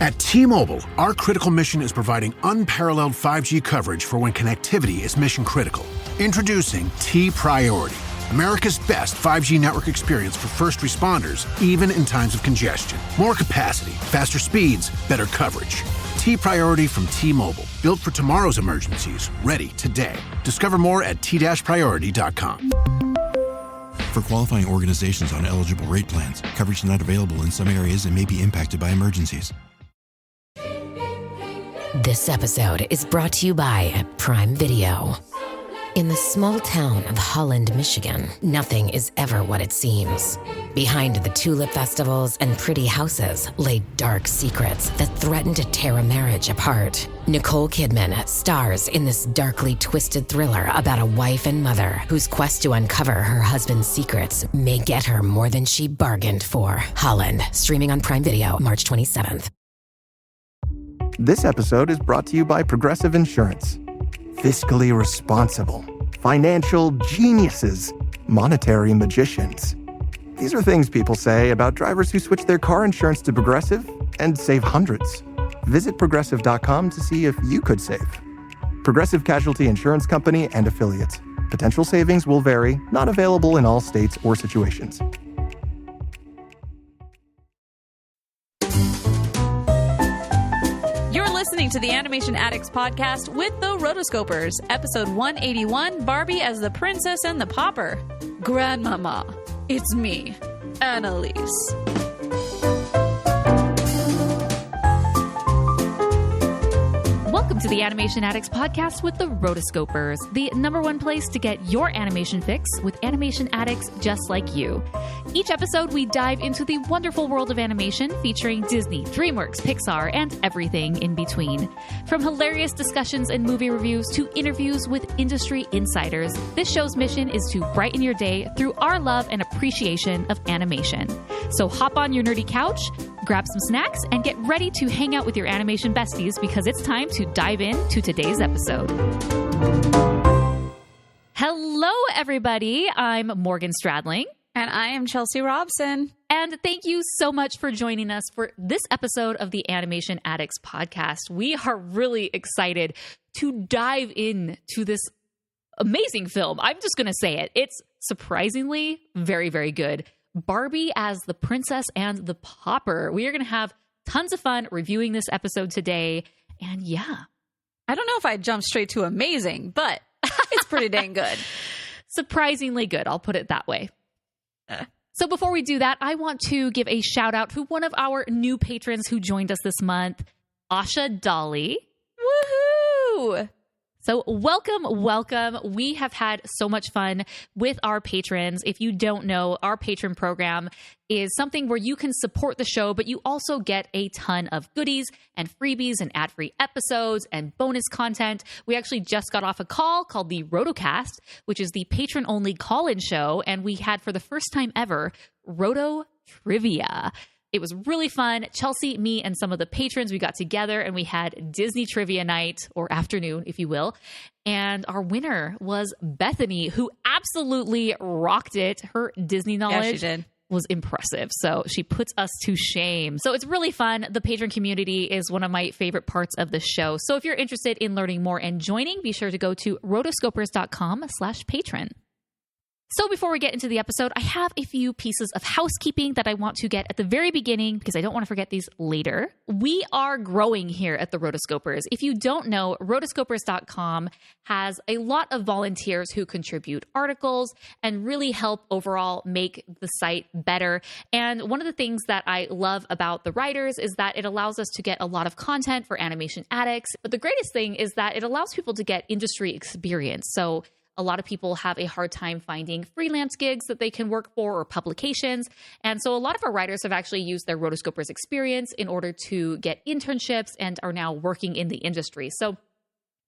At T-Mobile, our critical mission is providing unparalleled 5G coverage for when connectivity is mission critical. Introducing T-Priority, America's best 5G network experience for first responders, even in times of congestion. More capacity, faster speeds, better coverage. T-Priority from T-Mobile, built for tomorrow's emergencies, ready today. Discover more at t-priority.com. For qualifying organizations on eligible rate plans, coverage not available in some areas and may be impacted by emergencies. This episode is brought to you by Prime Video. In the small town of Holland, Michigan, nothing is ever what it seems. Behind the tulip festivals and pretty houses lay dark secrets that threaten to tear a marriage apart. Nicole Kidman stars in this darkly twisted thriller about a wife and mother whose quest to uncover her husband's secrets may get her more than she bargained for. Holland, streaming on Prime Video March 27th. This episode is brought to you by Progressive Insurance. Fiscally responsible, financial geniuses, monetary magicians. These are things people say about drivers who switch their car insurance to Progressive and save hundreds. Visit Progressive.com to see if you could save. Progressive Casualty Insurance Company and Affiliates. Potential savings will vary, not available in all states or situations. Listening to the Animation Addicts podcast with the Rotoscopers, episode 181, Barbie as the Princess and the Pauper. Grandmama, it's me, Anneliese. Welcome to the Animation Addicts podcast with the Rotoscopers, the number one place to get your animation fix with animation addicts just like you. Each episode, we dive into the wonderful world of animation featuring Disney, DreamWorks, Pixar, and everything in between. From hilarious discussions and movie reviews to interviews with industry insiders, this show's mission is to brighten your day through our love and appreciation of animation. So hop on your nerdy couch, grab some snacks, and get ready to hang out with your animation besties because it's time to dive into today's episode. Hello, everybody. I'm Morgan Stradling. And I am Chelsea Robson. And thank you so much for joining us for this episode of the Animation Addicts podcast. We are really excited to dive into this amazing film. I'm just going to say it. It's surprisingly very, very good. Barbie as the Princess and the Pauper. We are going to have tons of fun reviewing this episode today. And yeah. I don't know if I'd jump straight to amazing, but it's pretty dang good. Surprisingly good. I'll put it that way. So before we do that, I want to give a shout out to one of our new patrons who joined us this month, Asha Dolly. Woohoo! So welcome. We have had so much fun with our patrons. If you don't know, our patron program is something where you can support the show, but you also get a ton of goodies and freebies and ad-free episodes and bonus content. We actually just got off a call called the Rotocast, which is the patron-only call-in show, and we had, for the first time ever, Roto Trivia. It was really fun. Chelsea, me, and some of the patrons, we got together and we had Disney trivia night, or afternoon, if you will. And our winner was Bethany, who absolutely rocked it. Her Disney knowledge was impressive. So she puts us to shame. So it's really fun. The patron community is one of my favorite parts of the show. So if you're interested in learning more and joining, be sure to go to rotoscopers.com/patron. So before we get into the episode, I have a few pieces of housekeeping that I want to get at the very beginning because I don't want to forget these later. We are growing here at the Rotoscopers. If you don't know, rotoscopers.com has a lot of volunteers who contribute articles and really help overall make the site better. And one of the things that I love about the writers is that it allows us to get a lot of content for animation addicts. But the greatest thing is that it allows people to get industry experience. So a lot of people have a hard time finding freelance gigs that they can work for or publications. And so a lot of our writers have actually used their Rotoscopers experience in order to get internships and are now working in the industry. So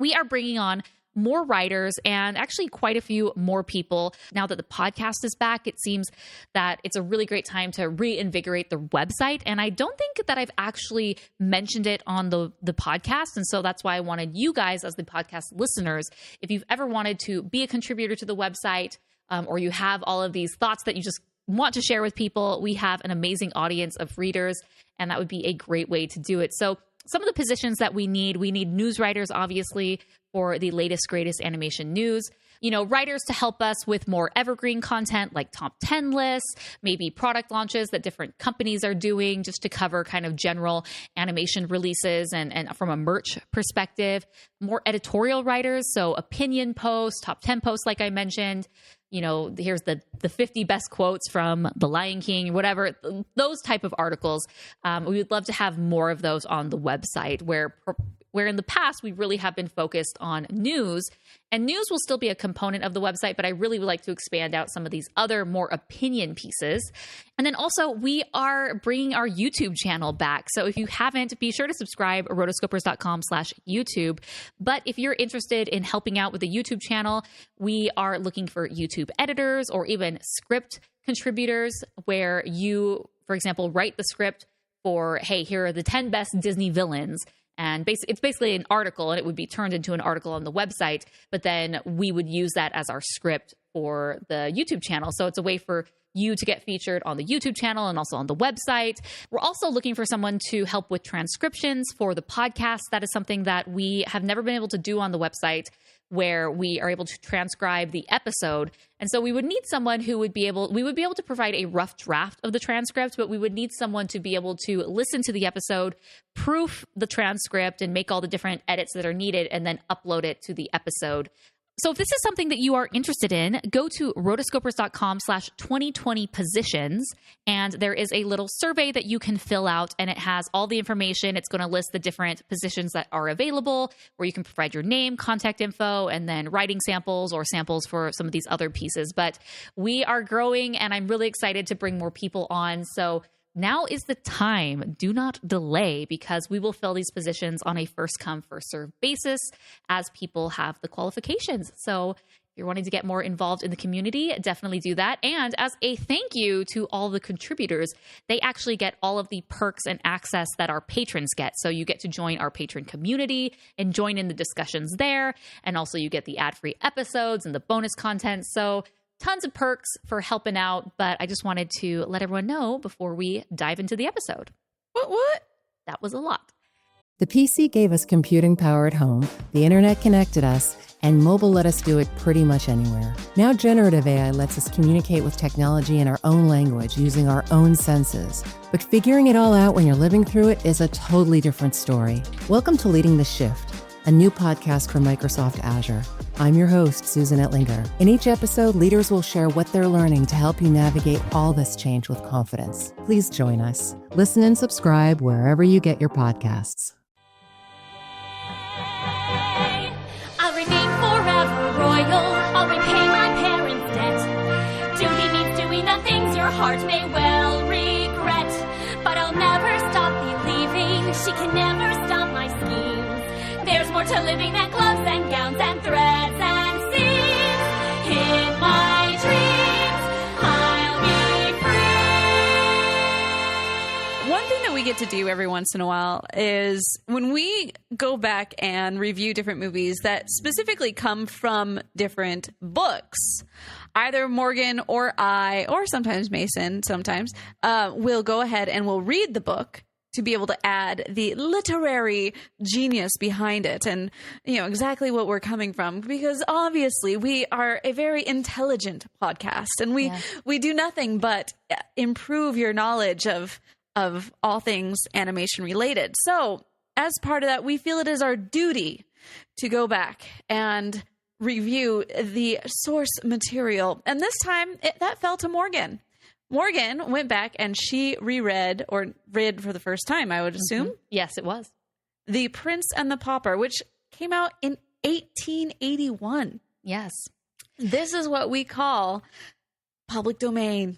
we are bringing on more writers and actually quite a few more people. Now that the podcast is back, it seems that it's a really great time to reinvigorate the website. And I don't think that I've actually mentioned it on the podcast. And so that's why I wanted you guys as the podcast listeners, if you've ever wanted to be a contributor to the website, or you have all of these thoughts that you just want to share with people, we have an amazing audience of readers, and that would be a great way to do it. So some of the positions that we need news writers, obviously, for the latest, greatest animation news. Writers to help us with more evergreen content like top 10 lists, maybe product launches that different companies are doing just to cover kind of general animation releases and from a merch perspective. More editorial writers, so opinion posts, top 10 posts like I mentioned. Here's the 50 best quotes from The Lion King, whatever, those type of articles. We would love to have more of those on the website where in the past we really have been focused on news, and news will still be a component of the website, but I really would like to expand out some of these other more opinion pieces. And then also we are bringing our YouTube channel back. So if you haven't, be sure to subscribe, rotoscopers.com/YouTube. But if you're interested in helping out with the YouTube channel, we are looking for YouTube editors or even script contributors where you, for example, write the script for, hey, here are the 10 best Disney villains. And it's basically an article, and it would be turned into an article on the website, but then we would use that as our script for the YouTube channel. So it's a way for you to get featured on the YouTube channel and also on the website. We're also looking for someone to help with transcriptions for the podcast. That is something that we have never been able to do on the website, where we are able to transcribe the episode. And so we would need someone who would be able to provide a rough draft of the transcript, but we would need someone to be able to listen to the episode, proof the transcript, and make all the different edits that are needed, and then upload it to the episode. So if this is something that you are interested in, go to rotoscopers.com/2020 positions, and there is a little survey that you can fill out, and it has all the information. It's going to list the different positions that are available, where you can provide your name, contact info, and then writing samples or samples for some of these other pieces. But we are growing, and I'm really excited to bring more people on. So now is the time. Do not delay, because we will fill these positions on a first come, first serve basis as people have the qualifications. So if you're wanting to get more involved in the community, definitely do that. And as a thank you to all the contributors, they actually get all of the perks and access that our patrons get. So you get to join our patron community and join in the discussions there. And also you get the ad-free episodes and the bonus content. So tons of perks for helping out, but I just wanted to let everyone know before we dive into the episode. What? That was a lot. The PC gave us computing power at home, the internet connected us, and mobile let us do it pretty much anywhere. Now generative AI lets us communicate with technology in our own language using our own senses. But figuring it all out when you're living through it is a totally different story. Welcome to Leading the Shift, a new podcast from Microsoft Azure. I'm your host, Susan Ettlinger. In each episode, leaders will share what they're learning to help you navigate all this change with confidence. Please join us. Listen and subscribe wherever you get your podcasts. I'll remain forever royal. I'll repay my parents' debt. Duty means doing the things your heart may well regret. But I'll never stop believing. She can never stop my schemes. There's more to living than gloves and gowns and threads and seams. In my dreams, I'll be free. One thing that we get to do every once in a while is when we go back and review different movies that specifically come from different books, either Morgan or I, or sometimes Mason, will go ahead and we'll read the book to be able to add the literary genius behind it and, exactly what we're coming from. Because obviously we are a very intelligent podcast, and we do nothing but improve your knowledge of all things animation related. So as part of that, we feel it is our duty to go back and review the source material. And this time that fell to Morgan. Morgan went back and she reread, or read for the first time, I would assume. Mm-hmm. Yes, it was. The Prince and the Pauper, which came out in 1881. Yes. This is what we call public domain.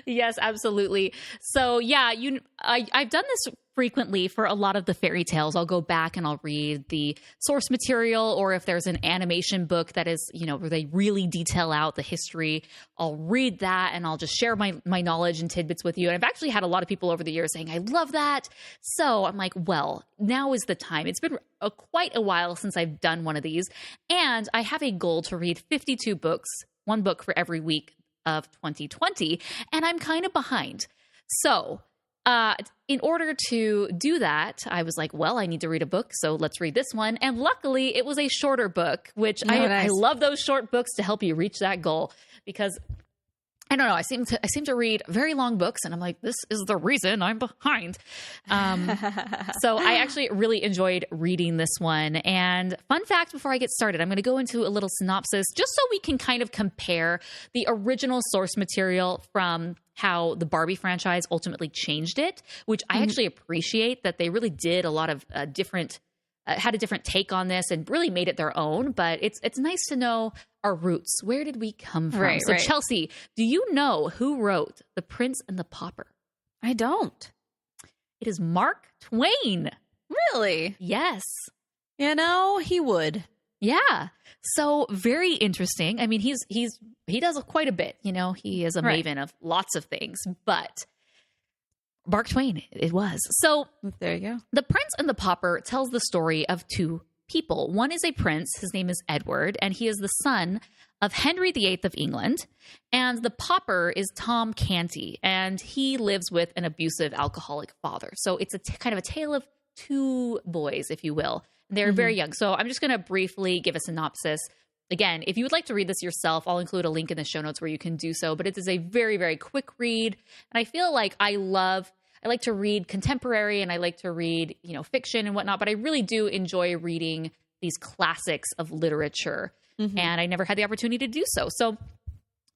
Yes, absolutely. So yeah, I've done this frequently for a lot of the fairy tales. I'll go back and I'll read the source material, or if there's an animation book that is, where they really detail out the history, I'll read that and I'll just share my knowledge and tidbits with you. And I've actually had a lot of people over the years saying, I love that. So I'm like, well, now is the time. It's been quite a while since I've done one of these. And I have a goal to read 52 books, one book for every week of 2020, and I'm kind of behind. So in order to do that, I was like, well, I need to read a book, so let's read this one. And luckily, it was a shorter book, which I love those short books to help you reach that goal, because I don't know, I seem to read very long books, and I'm like, this is the reason I'm behind. So I actually really enjoyed reading this one. And fun fact before I get started, I'm going to go into a little synopsis just so we can kind of compare the original source material from how the Barbie franchise ultimately changed it, which I actually appreciate that they really did a lot of different had a different take on this and really made it their own. But it's nice to know our roots. Where did we come from? Right, so right. Chelsea, do you know who wrote The Prince and the Pauper? I don't. It is Mark Twain. Really? Yes. You know, he would. Yeah. So very interesting. I mean, he does quite a bit. You know, he is a maven of lots of things, but Mark Twain it was. So There you go. The Prince and the Pauper tells the story of two people. One is a prince. His name is Edward, and he is the son of Henry VIII of England. And the pauper is Tom Canty, and he lives with an abusive alcoholic father. So it's kind of a tale of two boys, if you will. They're very young. So I'm just going to briefly give a synopsis. Again, if you would like to read this yourself, I'll include a link in the show notes where you can do so. But it is a very, very quick read. And I feel like I like to read contemporary, and I like to read, fiction and whatnot, but I really do enjoy reading these classics of literature. And I never had the opportunity to do so. So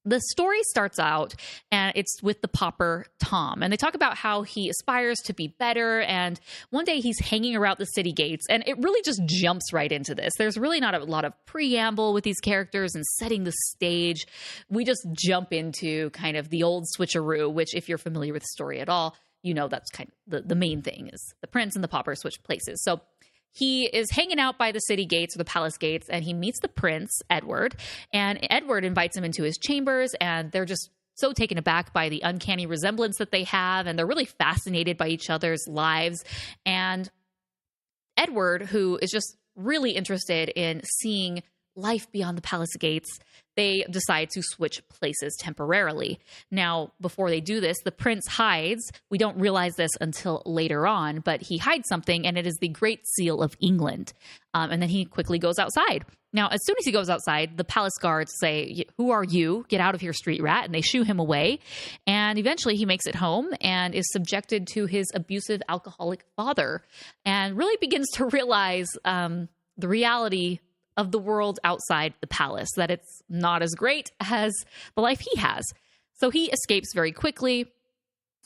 the story starts out, and it's with the pauper, Tom. And they talk about how he aspires to be better. And one day he's hanging around the city gates, and it really just jumps right into this. There's really not a lot of preamble with these characters and setting the stage. We just jump into kind of the old switcheroo, which if you're familiar with the story at all, that's kind of the main thing is the prince and the pauper switch places. So he is hanging out by the city gates or the palace gates, and he meets the prince, Edward, and Edward invites him into his chambers, and they're just so taken aback by the uncanny resemblance that they have, and they're really fascinated by each other's lives. And Edward, who is just really interested in seeing life beyond the palace gates, they decide to switch places temporarily. Now, before they do this, the prince hides. We don't realize this until later on, but he hides something, and it is the Great Seal of England. And then he quickly goes outside. Now, as soon as he goes outside, the palace guards say, "Who are you? Get out of here, street rat." And they shoo him away. And eventually he makes it home and is subjected to his abusive alcoholic father, and really begins to realize the reality of the world outside the palace, that it's not as great as the life he has. So he escapes very quickly,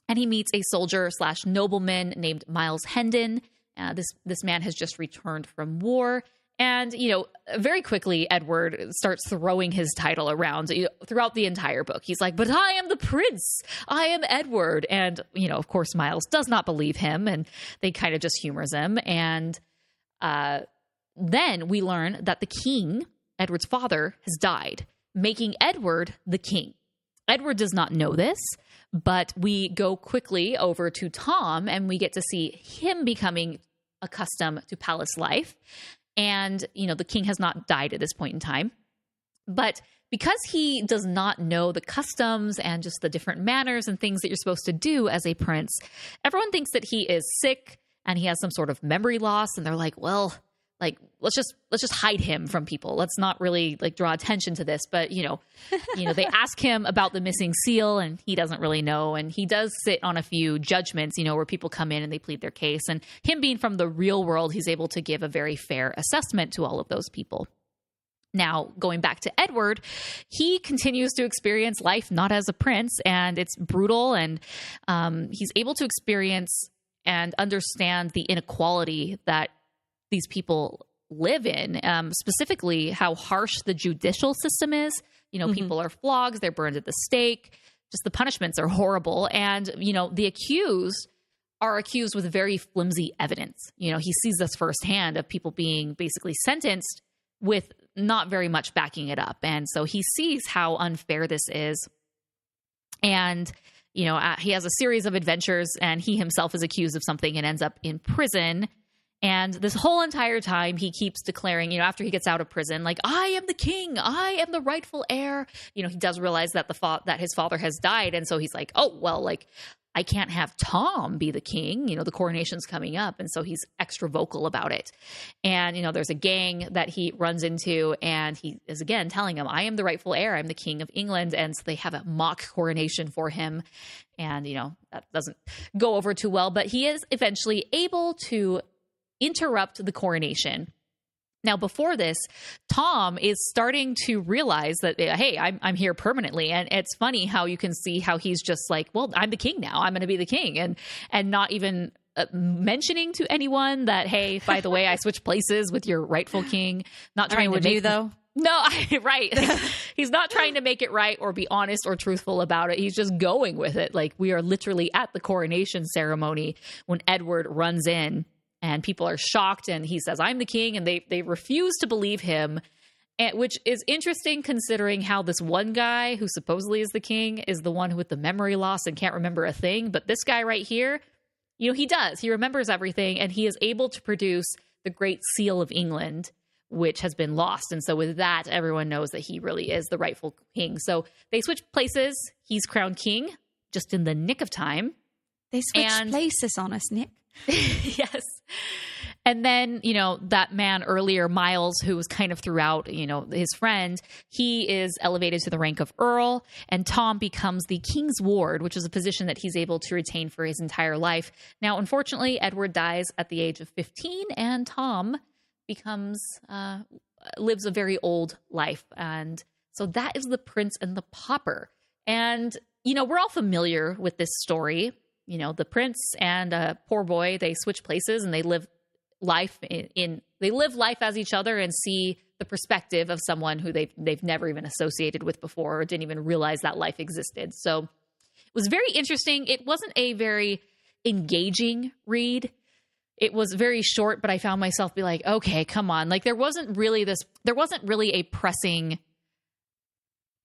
and he meets a soldier/nobleman named Miles Hendon. This man has just returned from war. And, very quickly, Edward starts throwing his title around throughout the entire book. He's like, "But I am the prince. I am Edward." And, of course, Miles does not believe him, and they kind of just humors him. And, then we learn that the king, Edward's father, has died, making Edward the king. Edward does not know this, but we go quickly over to Tom, and we get to see him becoming accustomed to palace life. And, the king has not died at this point in time. But because he does not know the customs and just the different manners and things that you're supposed to do as a prince, everyone thinks that he is sick and he has some sort of memory loss. And they're like, well, let's just hide him from people. Let's not really draw attention to this. But, they ask him about the missing seal, and he doesn't really know. And he does sit on a few judgments, where people come in and they plead their case. And him being from the real world, he's able to give a very fair assessment to all of those people. Now, going back to Edward, he continues to experience life not as a prince, and it's brutal. And he's able to experience and understand the inequality that these people live in, specifically how harsh the judicial system is. People are flogged, they're burned at the stake. Just the punishments are horrible. And, the accused are accused with very flimsy evidence. He sees this firsthand of people being basically sentenced with not very much backing it up. And so he sees how unfair this is. And, he has a series of adventures, and he himself is accused of something and ends up in prison. And this whole entire time, he keeps declaring, after he gets out of prison, like, I am the king. I am the rightful heir. He does realize that that his father has died. And so he's like, oh, well, like, I can't have Tom be the king. The coronation's coming up. And so he's extra vocal about it. And, there's a gang that he runs into, and he is again telling him, I am the rightful heir. I'm the king of England. And so they have a mock coronation for him. And, that doesn't go over too well. But he is eventually able to interrupt the coronation. Now, before this, Tom is starting to realize that, hey, I'm here permanently. And it's funny how you can see how he's just like, well, I'm the king now. I'm going to be the king. And not even mentioning to anyone that, hey, by the way, I switched places with your rightful king. Not trying to make though. No, right. He's not trying to make it right or be honest or truthful about it. He's just going with it. Like, we are literally at the coronation ceremony when Edward runs in. And people are shocked, and he says, I'm the king, and they refuse to believe him, which is interesting considering how this one guy who supposedly is the king is the one with the memory loss and can't remember a thing. But this guy right here, he does. He remembers everything, and he is able to produce the Great Seal of England, which has been lost. And so with that, everyone knows that he really is the rightful king. So they switch places. He's crowned king just in the nick of time. They switched places on us, Nick. Yes. And then, that man earlier, Miles, who was kind of throughout, his friend, he is elevated to the rank of Earl, and Tom becomes the King's Ward, which is a position that he's able to retain for his entire life. Now, unfortunately, Edward dies at the age of 15, and Tom lives a very old life. And so that is The Prince and the Pauper. And, we're all familiar with this story. The prince and a poor boy, they switch places and they live life as each other and see the perspective of someone who they've never even associated with before or didn't even realize that life existed. So it was very interesting. It wasn't a very engaging read. It was very short, but I found myself be like, okay, come on. Like, there wasn't really a pressing,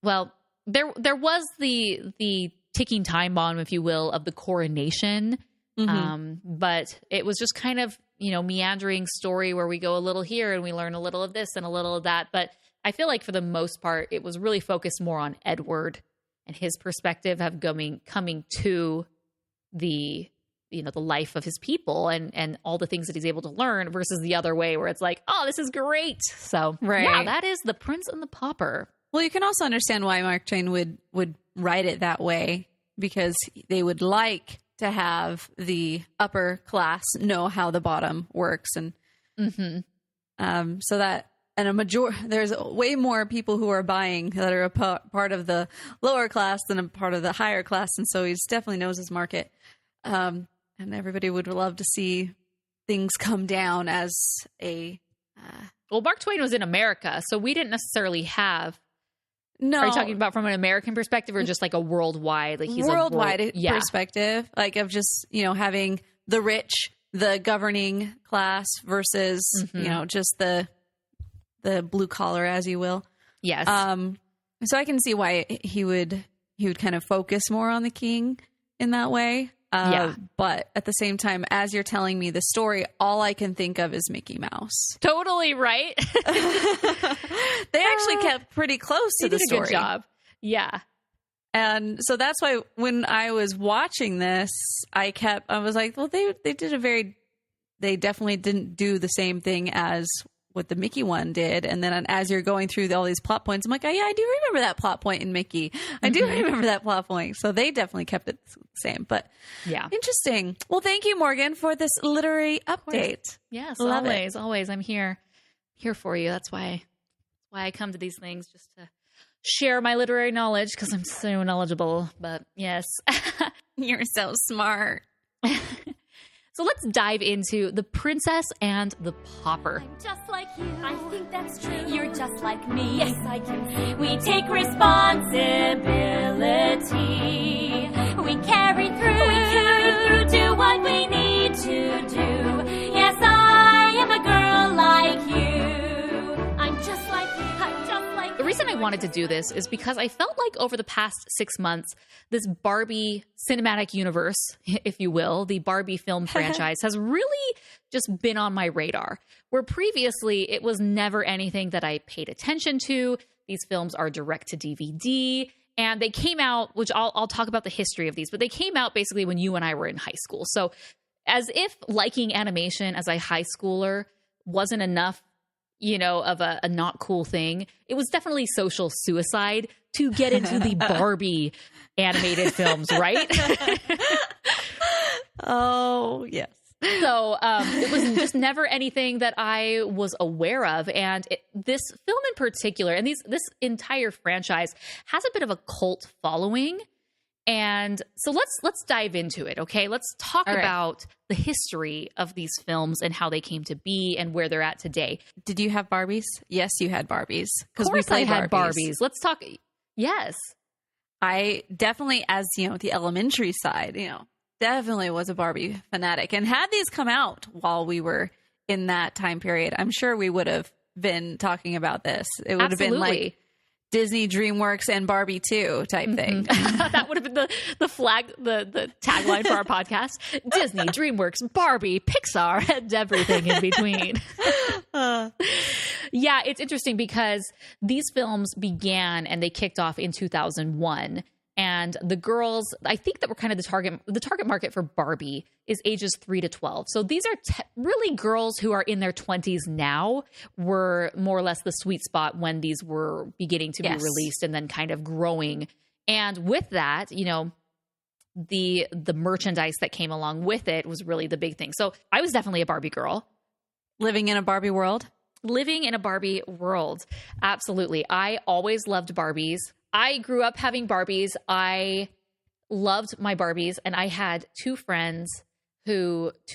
well, there was the ticking time bomb, if you will, of the coronation. Mm-hmm. But it was just kind of, meandering story where we go a little here and we learn a little of this and a little of that. But I feel like for the most part, it was really focused more on Edward and his perspective of coming to the life of his people and all the things that he's able to learn versus the other way where it's like, oh, this is great. So yeah, that is The Prince and the Pauper. Well, you can also understand why Mark Twain would write it that way, because they would like to have the upper class know how the bottom works. And so that, and there's way more people who are buying that are a part of the lower class than a part of the higher class. And so he definitely knows his market. And everybody would love to see things come down as a... well, Mark Twain was in America, so we didn't necessarily have... No. Are you talking about from an American perspective or just like a worldwide? Like he's worldwide perspective, like of just, having the rich, the governing class versus, just the blue collar, as you will. Yes. So I can see why he would kind of focus more on the king in that way. But at the same time, as you're telling me the story, all I can think of is Mickey Mouse. Totally right. They actually kept pretty close to the story. Did a good job. Yeah. And so that's why when I was watching this, I was like, well, they definitely didn't do the same thing as what the Mickey one did. And then as you're going through all these plot points, I'm like, oh, yeah, I do remember that plot point in Mickey. I do remember that plot point. So they definitely kept it the same. But yeah, interesting. Well, thank you, Morgan, for this literary update. Yes, Love always. I'm here for you. That's why I come to these things, just to share my literary knowledge, because I'm so knowledgeable. But yes. You're so smart. So let's dive into The Princess and the Pauper. I'm just like you. I think that's true. You're just like me. Yes, I can see. We take responsibility. We carry through. Do what we need to do. Yes, I am a girl like you. I'm just like you. I'm just like The reason I wanted to do this is because I felt like over the past 6 months, this Barbie cinematic universe, if you will, the Barbie film franchise has really just been on my radar, where previously it was never anything that I paid attention to. These films are direct to DVD, and they came out, which I'll talk about the history of these, but they came out basically when you and I were in high school. So as if liking animation as a high schooler wasn't enough, of a not cool thing, it was definitely social suicide to get into the Barbie animated films, right? Oh, yes. So it was just never anything that I was aware of. And this film in particular, and this entire franchise has a bit of a cult following. And so let's dive into it, okay? Let's talk about the history of these films and how they came to be and where they're at today. Did you have Barbies? Yes, you had Barbies. Of course I had Barbies. Let's talk. Yes. I definitely, as the elementary side, definitely was a Barbie fanatic. And had these come out while we were in that time period, I'm sure we would have been talking about this. It would have been like Disney, DreamWorks, and Barbie 2 type thing. That would have been the flag, the tagline for our podcast. Disney, DreamWorks, Barbie, Pixar, and everything in between. Yeah, it's interesting because these films began and they kicked off in 2001. And the girls, I think that were kind of the target market for Barbie is ages 3 to 12. So these are really girls who are in their 20s now, were more or less the sweet spot when these were beginning to be released and then kind of growing. And with that, the merchandise that came along with it was really the big thing. So I was definitely a Barbie girl. Living in a Barbie world? Living in a Barbie world. Absolutely. I always loved Barbies. I grew up having Barbies. I loved my Barbies, and I had two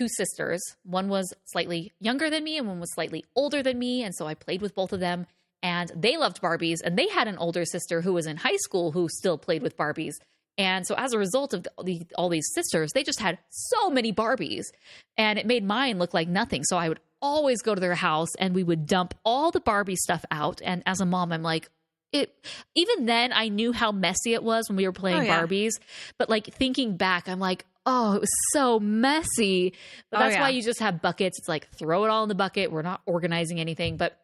sisters. One was slightly younger than me and one was slightly older than me, and so I played with both of them, and they loved Barbies, and they had an older sister who was in high school who still played with Barbies. And so as a result of all these sisters, they just had so many Barbies, and it made mine look like nothing. So I would always go to their house, and we would dump all the Barbie stuff out, and as a mom, I'm like, even then I knew how messy it was when we were playing Barbies, but like thinking back, I'm like, oh, it was so messy. But that's why you just have buckets. It's like, throw it all in the bucket. We're not organizing anything, but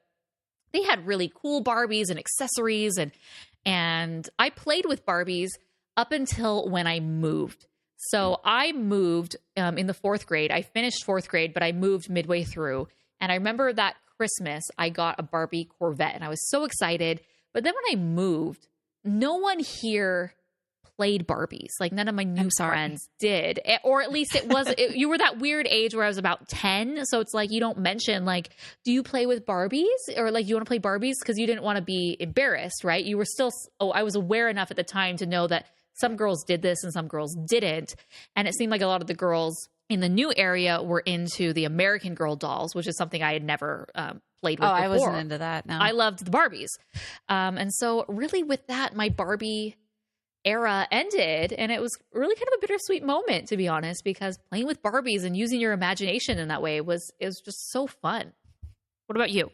they had really cool Barbies and accessories. And I played with Barbies up until when I moved. So I moved in the 4th grade. I finished 4th grade, but I moved midway through. And I remember that Christmas, I got a Barbie Corvette and I was so excited. But then when I moved, no one here played Barbies. Like none of my new friends did. Or at least you were that weird age where I was about 10. So it's like, you don't mention like, do you play with Barbies? Or like, you want to play Barbies? Because you didn't want to be embarrassed, right? You were still, I was aware enough at the time to know that some girls did this and some girls didn't. And it seemed like a lot of the girls in the new area were into the American Girl dolls, which is something I had never played with before. I wasn't into that, no. I loved the Barbies. And so really with that, my Barbie era ended, and it was really kind of a bittersweet moment, to be honest, because playing with Barbies and using your imagination in that way was just so fun. What about you?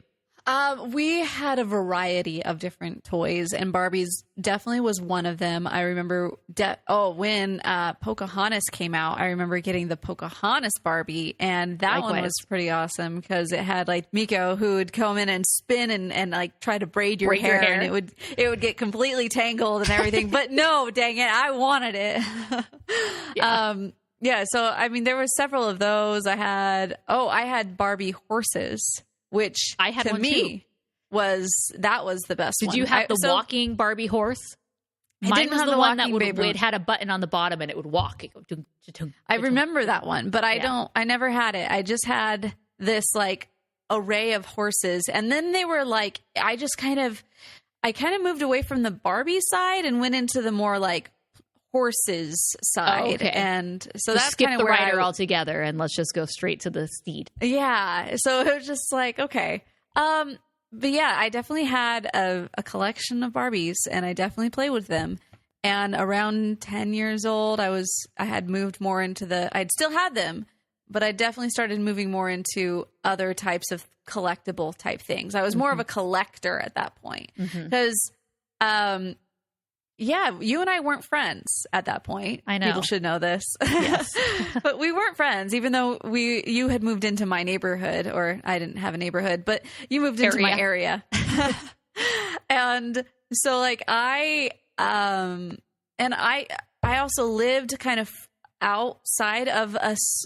We had a variety of different toys, and Barbies definitely was one of them. I remember when Pocahontas came out, I remember getting the Pocahontas Barbie, and that one was pretty awesome because it had like Miko who would come in and spin and like try to braid your hair, and it would get completely tangled and everything. But no, dang it, I wanted it. So I mean, there were several of those. I had Barbie horses, which I had to me was the best one. Did you have the walking Barbie horse? Mine was the one that it had a button on the bottom and it would walk. I remember that one, but I never had it. I just had this like array of horses, and then they were like, I kind of moved away from the Barbie side and went into the more like horses side. And so that's skip kind of the where rider altogether and let's just go straight to the steed. Yeah. So it was just like, okay. But yeah, I definitely had a collection of Barbies, and I definitely played with them. And around 10 years old, I had moved more into I'd still had them, but I definitely started moving more into other types of collectible type things. I was more of a collector at that point because, yeah, you and I weren't friends at that point. I know. People should know this. Yes. But we weren't friends, even though you had moved into my neighborhood, or I didn't have a neighborhood, but you moved into my area. And so like I also lived kind of outside of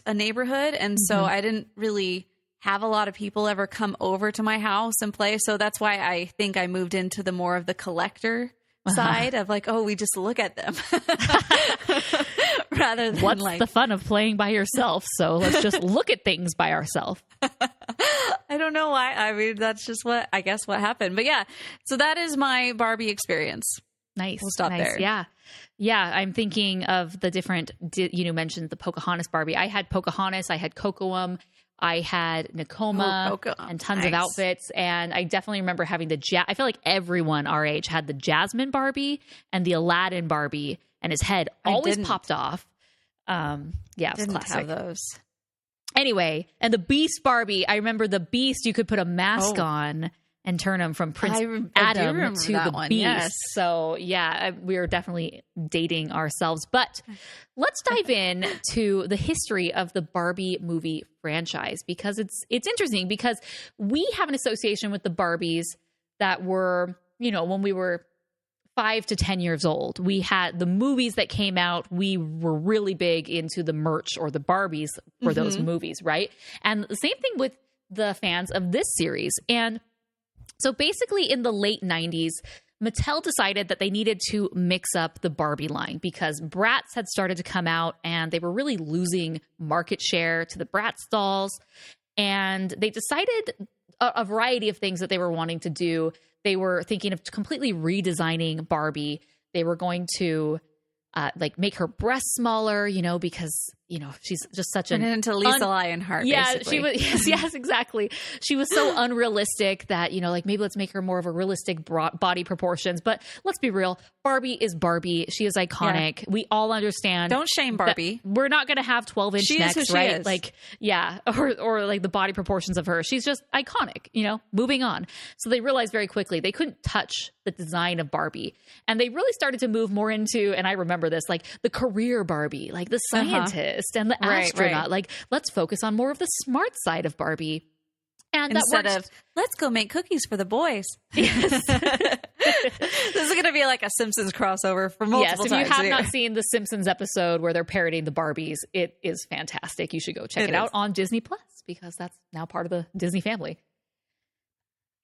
a neighborhood. And so I didn't really have a lot of people ever come over to my house and play. So that's why I think I moved into the more of the collector side of like, oh, we just look at them rather than What's like the fun of playing by yourself? So let's just look at things by ourselves. I don't know why. I mean, that's just what happened. But yeah, so that is my Barbie experience. Nice. We'll stop there. Yeah. Yeah. I'm thinking of the different, mentioned the Pocahontas Barbie. I had Pocahontas. I had Cocoam. I had Nakoma and tons of outfits. And I definitely remember having I feel like everyone our age had the Jasmine Barbie and the Aladdin Barbie, and his head always popped off. Yeah, it was classic. Have those. Anyway, and the Beast Barbie, I remember the Beast, you could put a mask on and turn him from Prince Adam to the one, Beast. yes. So yeah, we are definitely dating ourselves. But let's dive in to the history of the Barbie movie franchise, because it's interesting, because we have an association with the Barbies that were, when we were 5 to 10 years old. We had the movies that came out. We were really big into the merch or the Barbies for those movies, right? And the same thing with the fans of this series. And so basically in the late 90s, Mattel decided that they needed to mix up the Barbie line because Bratz had started to come out and they were really losing market share to the Bratz dolls. And they decided a variety of things that they were wanting to do. They were thinking of completely redesigning Barbie. They were going to make her breasts smaller, because she's just such Turn it into Lisa Lionheart. Yeah, basically. she was. Yes, exactly. She was so unrealistic that maybe let's make her more of a realistic body proportions. But let's be real, Barbie is Barbie. She is iconic. Yeah. We all understand. Don't shame Barbie. We're not going to have 12-inch necks, right? Is. Like, yeah, or like the body proportions of her. She's just iconic. Moving on. So they realized very quickly they couldn't touch the design of Barbie, and they really started to move more into. And I remember this, like the career Barbie, like the scientist. And the astronaut, like let's focus on more of the smart side of Barbie. And instead of let's go make cookies for the boys. Yes. This is going to be like a Simpsons crossover for multiple times. If you have not seen the Simpsons episode where they're parodying the Barbies, it is fantastic. You should go check it out on Disney Plus, because that's now part of the Disney family.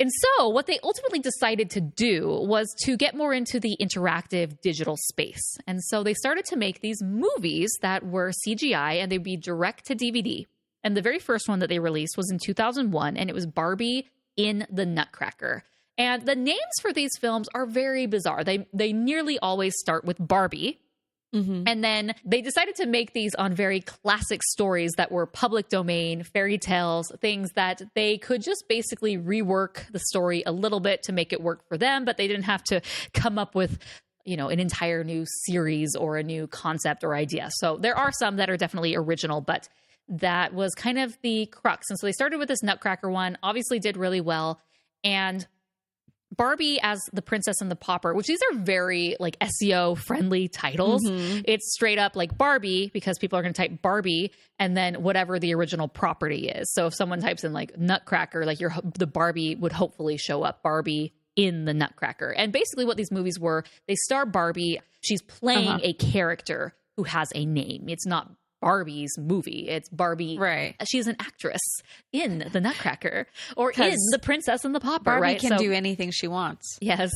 And so what they ultimately decided to do was to get more into the interactive digital space. And so they started to make these movies that were CGI, and they'd be direct to DVD. And the very first one that they released was in 2001, and it was Barbie in the Nutcracker. And the names for these films are very bizarre. They nearly always start with Barbie. Mm-hmm. And then they decided to make these on very classic stories that were public domain, fairy tales, things that they could just basically rework the story a little bit to make it work for them, but they didn't have to come up with, an entire new series or a new concept or idea. So there are some that are definitely original, but that was kind of the crux. And so they started with this Nutcracker one, obviously did really well. And Barbie as the Princess and the Pauper, which these are very like SEO friendly titles. Mm-hmm. It's straight up like Barbie, because people are going to type Barbie and then whatever the original property is. So if someone types in like Nutcracker, like the Barbie would hopefully show up Barbie in the Nutcracker. And basically what these movies were, they star Barbie. She's playing a character who has a name. It's not Barbie's movie. It's Barbie. Right. She's an actress in the Nutcracker or in the Princess and the Pauper. Barbie right? can do anything she wants. Yes.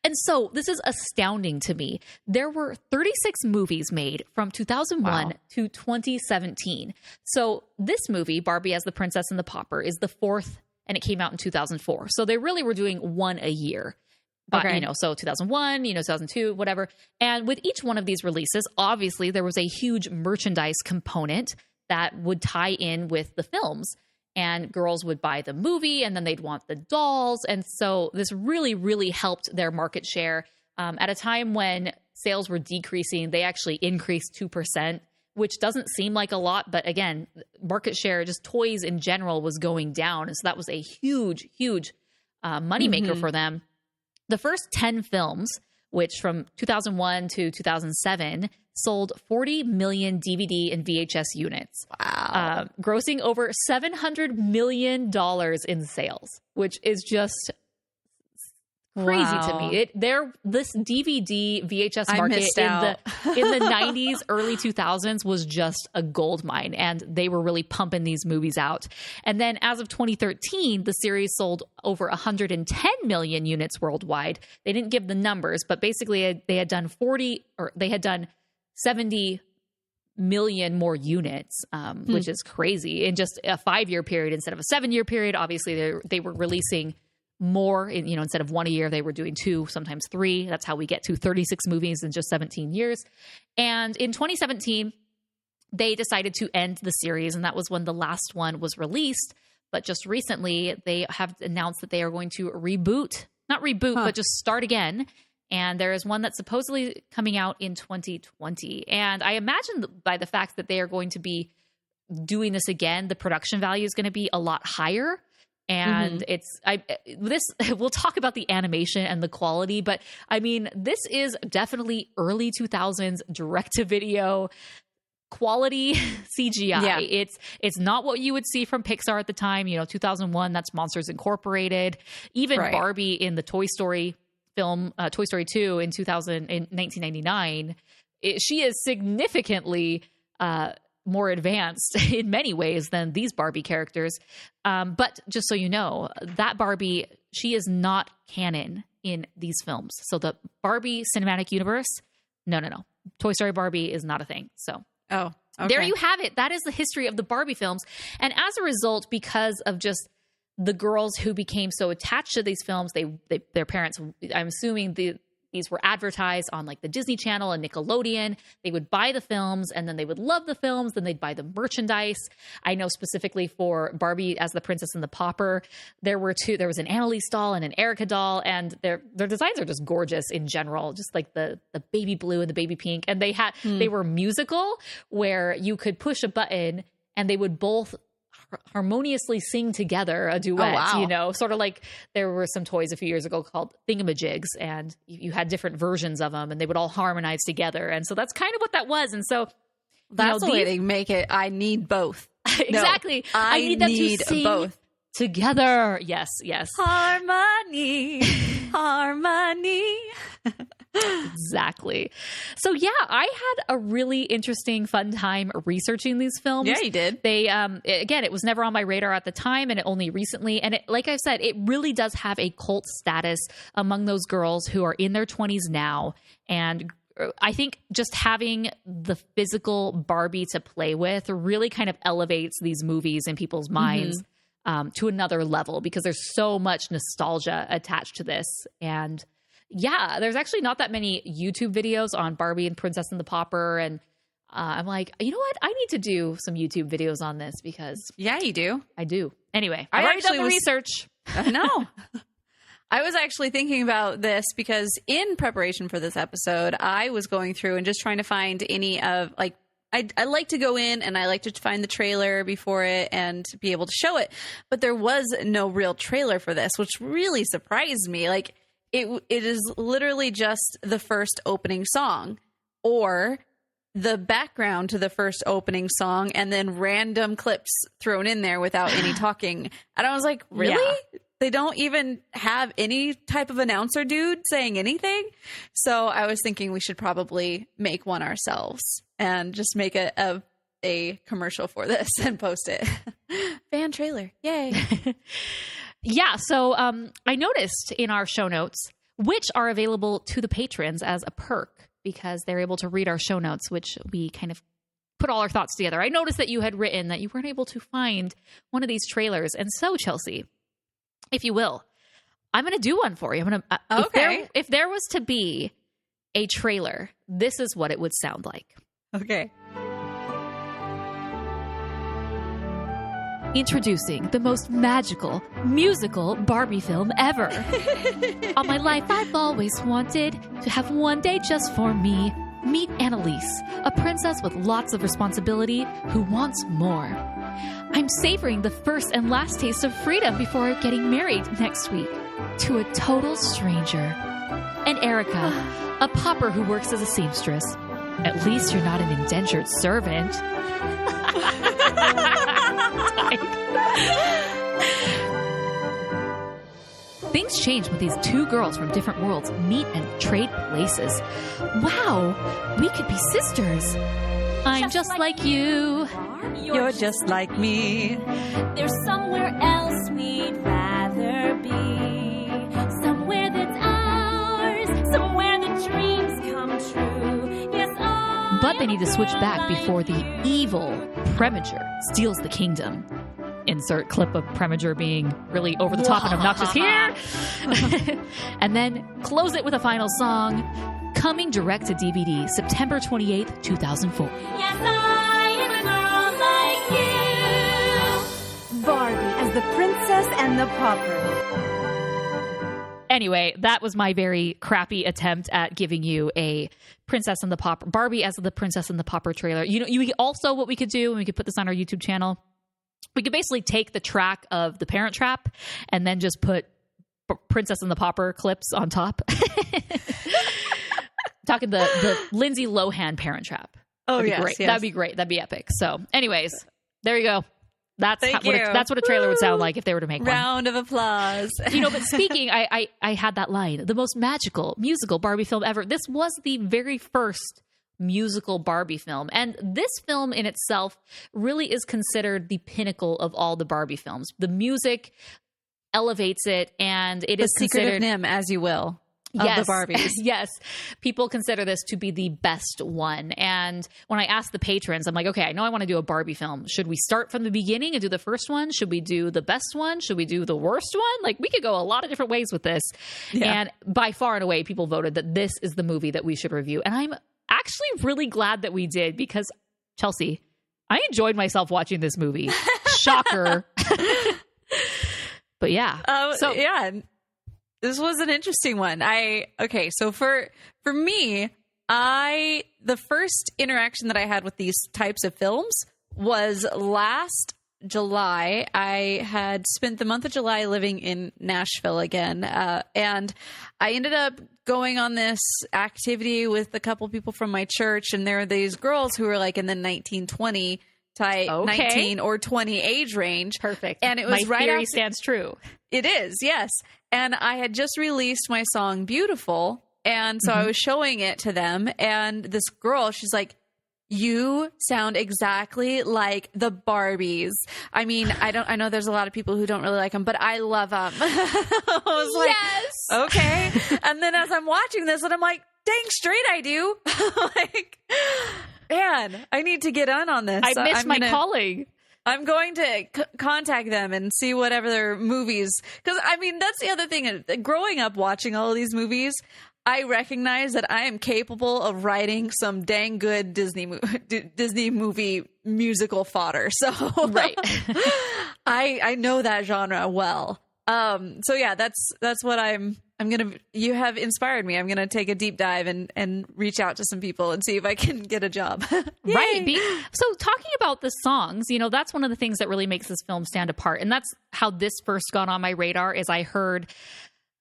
And so this is astounding to me. There were 36 movies made from 2001 to 2017. So this movie, Barbie as the Princess and the Pauper, is the fourth, and it came out in 2004. So they really were doing one a year. But, so 2001, 2002, whatever. And with each one of these releases, obviously there was a huge merchandise component that would tie in with the films. And girls would buy the movie and then they'd want the dolls. And so this really, really helped their market share. At a time when sales were decreasing, they actually increased 2%, which doesn't seem like a lot. But again, market share, just toys in general, was going down. And so that was a huge, huge moneymaker for them. The first 10 films which from 2001 to 2007 sold 40 million DVD and VHS units. Wow. Grossing over $700 million in sales, which is just crazy to me. This DVD VHS market in the 90s, early 2000s was just a gold mine, and they were really pumping these movies out. And then as of 2013, the series sold over 110 million units worldwide. They didn't give the numbers, but basically they had done 70 million more units, which is crazy in just a 5-year period instead of a 7-year period. Obviously, they were releasing more, instead of 1 a year, they were doing 2, sometimes 3. That's how we get to 36 movies in just 17 years. And in 2017, they decided to end the series, and that was when the last one was released. But just recently, they have announced that they are going to but just start again. And there is one that's supposedly coming out in 2020. And I imagine by the fact that they are going to be doing this again, the production value is going to be a lot higher. And we'll talk about the animation and the quality, but I mean, this is definitely early 2000s direct-to-video quality CGI. Yeah. It's not what you would see from Pixar at the time. 2001, that's Monsters Incorporated. Even Barbie in the Toy Story film, Toy Story 2 in 1999, she is significantly more advanced in many ways than these Barbie characters. But just so you know, that Barbie, she is not canon in these films. So the Barbie cinematic universe, no. Toy Story Barbie is not a thing. So there you have it. That is the history of the Barbie films. And as a result, because of just the girls who became so attached to these films, their parents, I'm assuming these were advertised on like the Disney Channel and Nickelodeon. They would buy the films and then they would love the films. Then they'd buy the merchandise. I know specifically for Barbie as the Princess and the Pauper, there was an Anneliese doll and an Erica doll, and their designs are just gorgeous in general, just like the baby blue and the baby pink. And they were musical, where you could push a button and they would both harmoniously sing together a duet, sort of like there were some toys a few years ago called Thingamajigs, and you had different versions of them and they would all harmonize together. And so that's kind of what that was. And so that's the way they make it. I need both. Exactly. No, I need them to sing both together. Yes. Harmony. Exactly. So yeah, I had a really interesting, fun time researching these films. Yeah, you did. They, again, it was never on my radar at the time, and it only recently. And like I said, it really does have a cult status among those girls who are in their 20s now. And I think just having the physical Barbie to play with really kind of elevates these movies in people's minds to another level, because there's so much nostalgia attached to this. And yeah, there's actually not that many YouTube videos on Barbie and Princess and the Pauper. And I'm like, you know what? I need to do some YouTube videos on this, because... Yeah, you do. I do. Anyway, I already done the research. No. I was actually thinking about this because in preparation for this episode, I was going through and just trying to find any of, like, I like to go in and I like to find the trailer before it and be able to show it. But there was no real trailer for this, which really surprised me. Like, it is literally just the first opening song or the background to the first opening song and then random clips thrown in there without any talking. And I was like, really? Yeah. They don't even have any type of announcer dude saying anything? So I was thinking we should probably make one ourselves and just make a commercial for this and post it. Fan trailer. Yay. Yeah, so I noticed in our show notes, which are available to the patrons as a perk, because they're able to read our show notes, which we kind of put all our thoughts together. I noticed that you had written that you weren't able to find one of these trailers. And so, Chelsea, if you will, I'm going to do one for you. I'm going to. Okay. If there was to be a trailer, this is what it would sound like. Okay. Introducing the most magical musical Barbie film ever. All my life, I've always wanted to have one day just for me. Meet Anneliese, a princess with lots of responsibility who wants more. I'm savoring the first and last taste of freedom before getting married next week to a total stranger. And Erica, a pauper who works as a seamstress. At least you're not an indentured servant. Things change when these two girls from different worlds meet and trade places. Wow, we could be sisters. I'm just like you. You're just like me. There's somewhere else we'd rather be. Somewhere that's ours. Somewhere the dreams come true. Yes, But they need to switch back before the evil Preminger steals the kingdom. Insert clip of Preminger being really over the top and obnoxious here. And then close it with a final song. Coming direct to DVD, September 28th, 2004. Yes, I am a girl like you. Barbie as the princess and the pauper. Anyway, that was my very crappy attempt at giving you a Princess and the Pauper, Barbie as the Princess and the Pauper trailer. You know, you also, what we could do, and we could put this on our YouTube channel, we could basically take the track of The Parent Trap and then just put Princess and the Pauper clips on top. Talking the Lindsay Lohan Parent Trap. Oh, That'd be yes, great. yes. That'd be great. That'd be epic. So anyways, there you go. That's Thank you. that's what a trailer would sound like if they were to make one. Round of applause. You know, but speaking, I had that line, the most magical musical Barbie film ever. This was the very first musical Barbie film. And this film in itself really is considered the pinnacle of all the Barbie films. The music elevates it, and it The is Secret considered... of NIMH, as you will. Of Yes. the Barbies. Yes. People consider this to be the best one. And when I asked the patrons, I'm like, okay, I know I want to do a Barbie film. Should we start from the beginning and do the first one? Should we do the best one? Should we do the worst one? Like, we could go a lot of different ways with this. Yeah. And by far and away, people voted that this is the movie that we should review. And I'm actually really glad that we did, because, Chelsea, I enjoyed myself watching this movie. Shocker. But yeah. Yeah. This was an interesting one. So for me, the first interaction that I had with these types of films was last July. I had spent the month of July living in Nashville again, and I ended up going on this activity with a couple people from my church, and there were these girls who were like in the 1920 type, 19 or 20 age range. Perfect. And it was My right theory after, stands true. It is, yes. And I had just released my song Beautiful. And so I was showing it to them. And this girl, she's like, you sound exactly like the Barbies. I mean, I know there's a lot of people who don't really like them, but I love them. I was like, Yes. okay. And then as I'm watching this, and I'm like, dang straight I do. Like, man, I need to get on this. I missed my calling. I'm going to contact them and see whatever their movies. Because, I mean, that's the other thing. Growing up watching all of these movies, I recognize that I am capable of writing some dang good Disney movie musical fodder. So Right. I know that genre well. So yeah, that's what you have inspired me. I'm going to take a deep dive and reach out to some people and see if I can get a job. Right. So talking about the songs, you know, that's one of the things that really makes this film stand apart. And that's how this first got on my radar, is I heard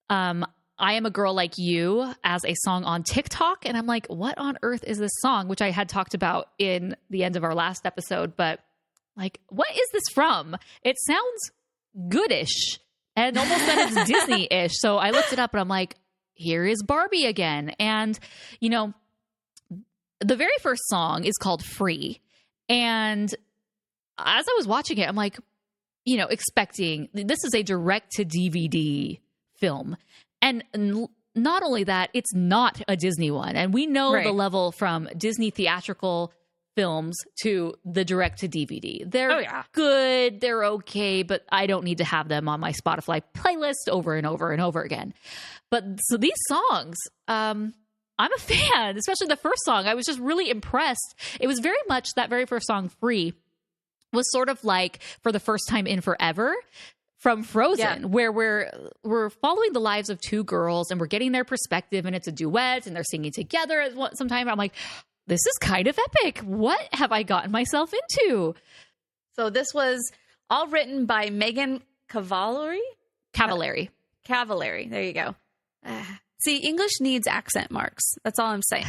I Am a Girl Like You as a song on TikTok. And I'm like, what on earth is this song? Which I had talked about in the end of our last episode. But like, what is this from? It sounds goodish. And almost then it's Disney-ish. So I looked it up and I'm like, here is Barbie again. And, you know, the very first song is called Free. And as I was watching it, I'm like, you know, expecting this is a direct-to-DVD film. And not only that, it's not a Disney one. And we know the level from Disney theatrical films to the direct-to-DVD. They're good, they're okay, but I don't need to have them on my Spotify playlist over and over and over again. But so these songs, I'm a fan, especially the first song. I was just really impressed. It was very much, that very first song, Free, was sort of like For the First Time in Forever from Frozen, where we're following the lives of two girls and we're getting their perspective, and it's a duet and they're singing together at some time. I'm like, this is kind of epic. What have I gotten myself into? So this was all written by Megan Cavallari. Cavallari. Cavallari. There you go. See, English needs accent marks. That's all I'm saying.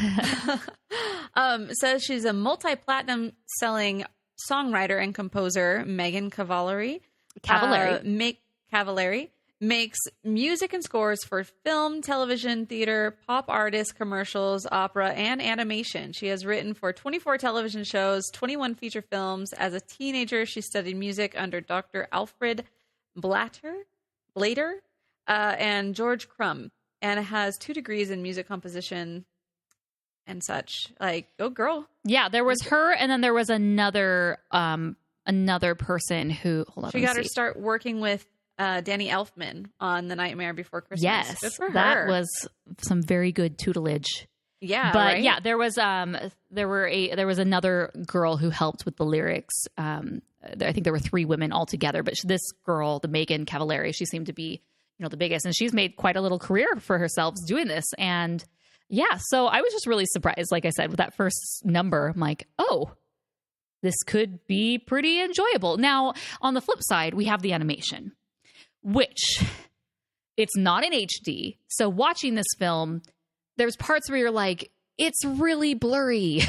Says she's a multi-platinum selling songwriter and composer, Megan Cavallari. Cavallari makes music and scores for film, television, theater, pop artists, commercials, opera, and animation. She has written for 24 television shows, 21 feature films. As a teenager, she studied music under Dr. Alfred Blatter, and George Crumb, and has 2 degrees in music composition and such. Like, go girl. Yeah, there was her, and then there was another person who, hold on, she got her start working with Danny Elfman on The Nightmare Before Christmas. Yes, good for her. That was some very good tutelage. Yeah, but right? yeah, there was another girl who helped with the lyrics. I think there were 3 women altogether, but this girl, the Megan Cavallari, she seemed to be, the biggest, and she's made quite a little career for herself doing this. And yeah, so I was just really surprised, like I said, with that first number. I'm like, oh, this could be pretty enjoyable. Now, on the flip side, we have the animation, which it's not in HD. So watching this film, there's parts where you're like, it's really blurry.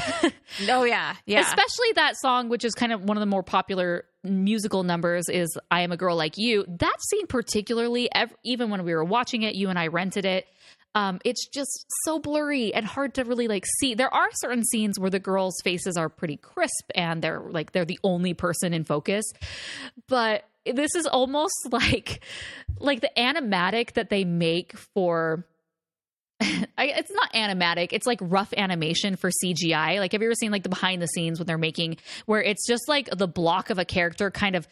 Oh, yeah. Yeah. Especially that song, which is kind of one of the more popular musical numbers, is I Am a Girl Like You. That scene particularly, even when we were watching it, you and I rented it, it's just so blurry and hard to really see. There are certain scenes where the girls' faces are pretty crisp and they're the only person in focus. But this is almost like the animatic that they make for... it's not animatic. It's like rough animation for CGI. Like, have you ever seen the behind the scenes when they're making, where it's just the block of a character kind of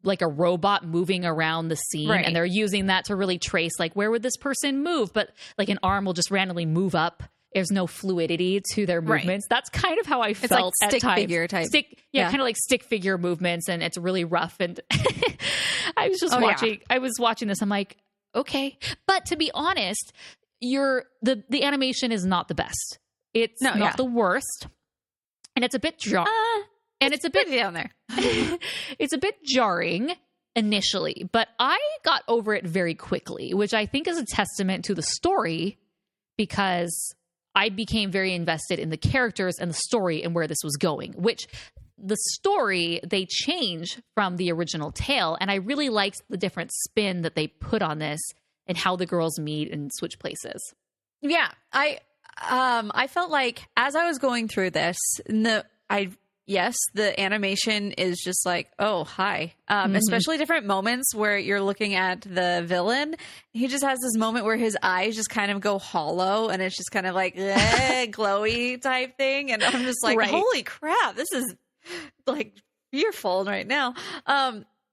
like a robot moving around the scene, right? And they're using that to really trace where would this person move, but an arm will just randomly move up. There's no fluidity to their movements. Right. That's kind of how I felt at times. Stick figure type. Kind of like stick figure movements, and it's really rough. And I was just watching. Yeah. I was watching this. I'm like, okay, but to be honest, the animation is not the best. It's not the worst, and it's a bit and it's a bit down there. It's a bit jarring initially, but I got over it very quickly, which I think is a testament to the story, because I became very invested in the characters and the story and where this was going, which the story, they change from the original tale. And I really liked the different spin that they put on this and how the girls meet and switch places. Yeah. I felt like as I was going through this, yes, the animation is just oh, hi. Especially different moments where you're looking at the villain. He just has this moment where his eyes just kind of go hollow, and it's just kind of glowy type thing. And I'm just like, holy crap, this is fearful right now.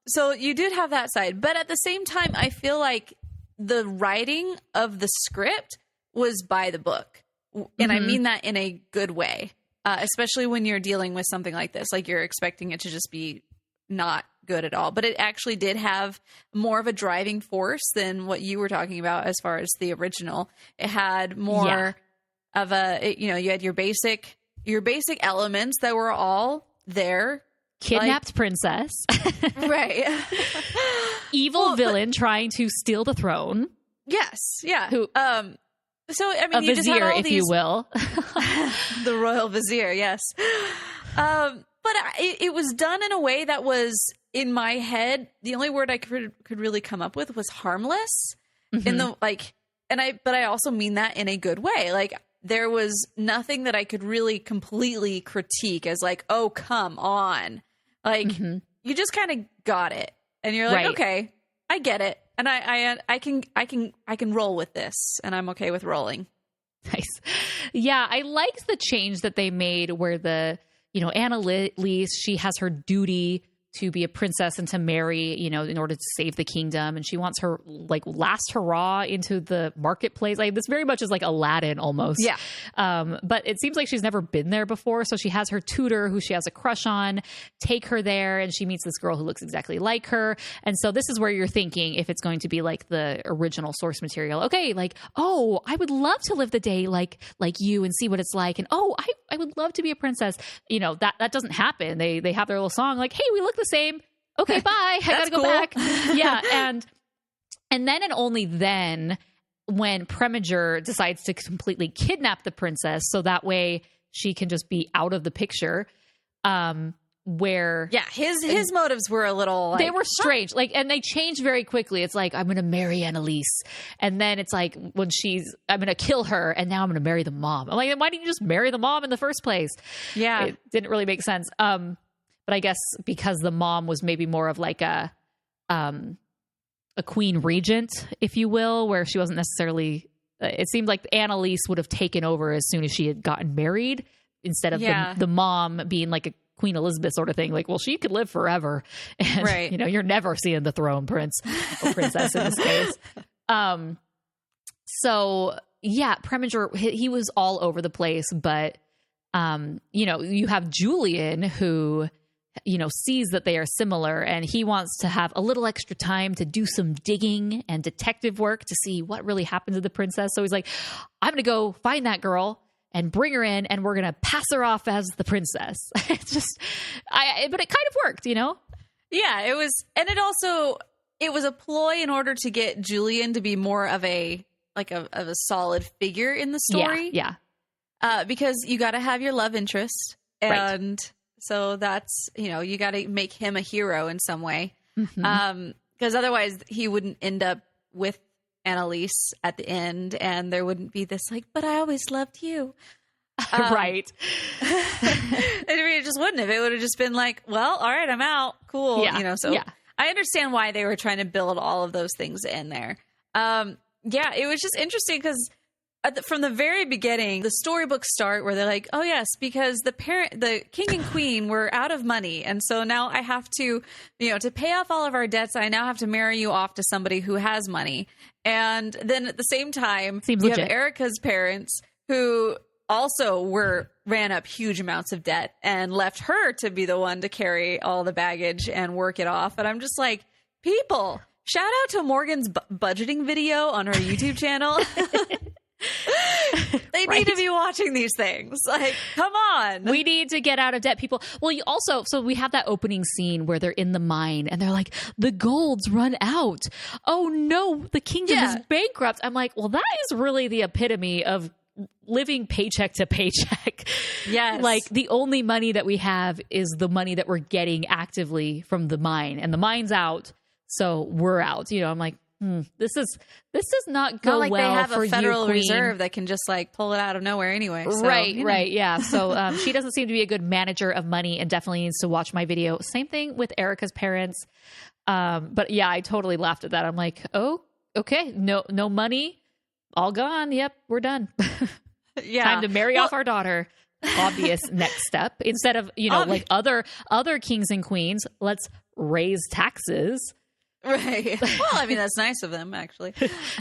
So you did have that side. But at the same time, I feel like the writing of the script was by the book. And I mean that in a good way. Especially when you're dealing with something like this, you're expecting it to just be not good at all. But it actually did have more of a driving force than what you were talking about as far as the original. It had more of you had your basic elements that were all there. Kidnapped princess. Right. Evil villain trying to steal the throne. Yes. Yeah. Who, so, I mean, a you vizier, just had all if these, you will. The royal vizier, yes. But it was done in a way that was, in my head, the only word I could really come up with was harmless. In the but I also mean that in a good way. There was nothing that I could really completely critique as oh, come on. You just kind of got it, and you're like, okay, I get it. And I can roll with this, and I'm okay with rolling. Nice. Yeah, I liked the change that they made where Anneliese, she has her duty to be a princess and to marry, in order to save the kingdom. And she wants her last hurrah into the marketplace. This very much is like Aladdin almost. Yeah. But it seems like she's never been there before. So she has her tutor who she has a crush on, take her there. And she meets this girl who looks exactly like her. And so this is where you're thinking, if it's going to be the original source material, okay, oh, I would love to live the day like you and see what it's like. And oh, I would love to be a princess. That doesn't happen. They have their little song hey, we look the same. Okay, bye. I gotta go back. Yeah. And then and only then when Preminger decides to completely kidnap the princess so that way she can just be out of the picture, where his motives were a little they were strange, like, and they changed very quickly. It's like, I'm gonna marry Anneliese, and then it's like when I'm gonna kill her, and now I'm gonna marry the mom. I'm like, why didn't you just marry the mom in the first place? It didn't really make sense. But I guess because the mom was maybe more of like a queen regent, if you will, where she wasn't necessarily, it seemed like Anneliese would have taken over as soon as she had gotten married, instead of the mom being like a Queen Elizabeth sort of thing. Like, well, she could live forever. And, you're never seeing the throne, prince or princess in this case. So yeah, Preminger, he was all over the place, but, you have Julian who, sees that they are similar, and he wants to have a little extra time to do some digging and detective work to see what really happened to the princess. So he's like, I'm going to go find that girl and bring her in, and we're going to pass her off as the princess. It's just, but it kind of worked, Yeah, it was, and it was a ploy in order to get Julian to be more of a solid figure in the story. Yeah. Because you got to have your love interest, and so that's, you got to make him a hero in some way. Because otherwise he wouldn't end up with Anneliese at the end, and there wouldn't be this like, but I always loved you. Right. It just wouldn't have. It would have just been like, well, all right, I'm out. Cool. Yeah. I understand why they were trying to build all of those things in there. It was just interesting because from the very beginning, the storybooks start where they're like, oh yes, because the king and queen were out of money. And so now I have to, to pay off all of our debts, I now have to marry you off to somebody who has money. And then at the same time, Seems you legit. have Erica's parents who also ran up huge amounts of debt and left her to be the one to carry all the baggage and work it off. And I'm just like, people, shout out to Morgan's budgeting video on her YouTube channel. They need to be watching these things. Like, come on. We need to get out of debt, people. Well, so we have that opening scene where they're in the mine and they're like, the gold's run out. Oh no, the kingdom is bankrupt. I'm like, well, that is really the epitome of living paycheck to paycheck. Yes. Like, the only money that we have is the money that we're getting actively from the mine, and the mine's out, so we're out. I'm like, this does not go not like well they have for a Federal you, Reserve that can just like pull it out of nowhere anyway. So, right, yeah. So she doesn't seem to be a good manager of money, and definitely needs to watch my video. Same thing with Erica's parents. But yeah, I totally laughed at that. I'm like, oh, okay, no money, all gone. Yep, we're done. Yeah, time to marry off our daughter. Obvious next step. Instead of like other kings and queens, let's raise taxes. Right. Well, I mean, that's nice of them, actually.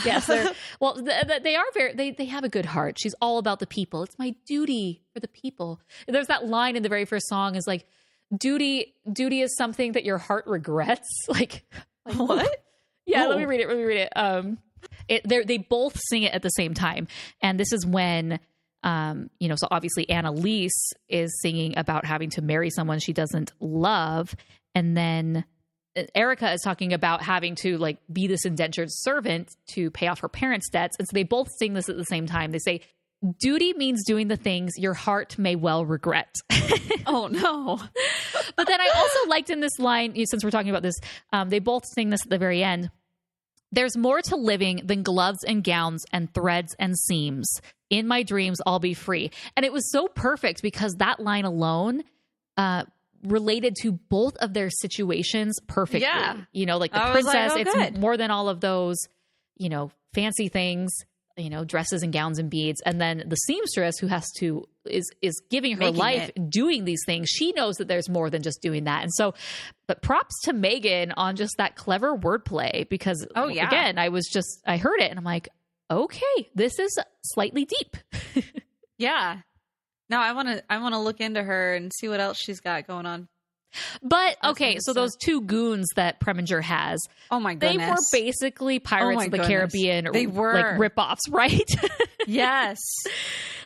Yes. They are they have a good heart. She's all about the people. It's my duty for the people. And there's that line in the very first song is like, duty is something that your heart regrets. Like what? Yeah. Let me read it. They both sing it at the same time. And this is when, so obviously Anneliese is singing about having to marry someone she doesn't love. And then Erica is talking about having to like be this indentured servant to pay off her parents' debts. And so they both sing this at the same time. They say, duty means doing the things your heart may well regret. Oh no. But then I also liked in this line, since we're talking about this, they both sing this at the very end. There's more to living than gloves and gowns and threads and seams. In my dreams, I'll be free. And it was so perfect because that line alone, related to both of their situations perfectly. Yeah. Like the princess, it's more than all of those, fancy things, dresses and gowns and beads. And then the seamstress who is giving her life doing these things. She knows that there's more than just doing that. And so, but props to Megan on just that clever wordplay, because again, I heard it and I'm like, okay, this is slightly deep. Yeah. No, I want to look into her and see what else she's got going on. But okay, so those two goons that Preminger has, oh my goodness, they were basically Pirates of the Caribbean. They were like ripoffs, right? Yes,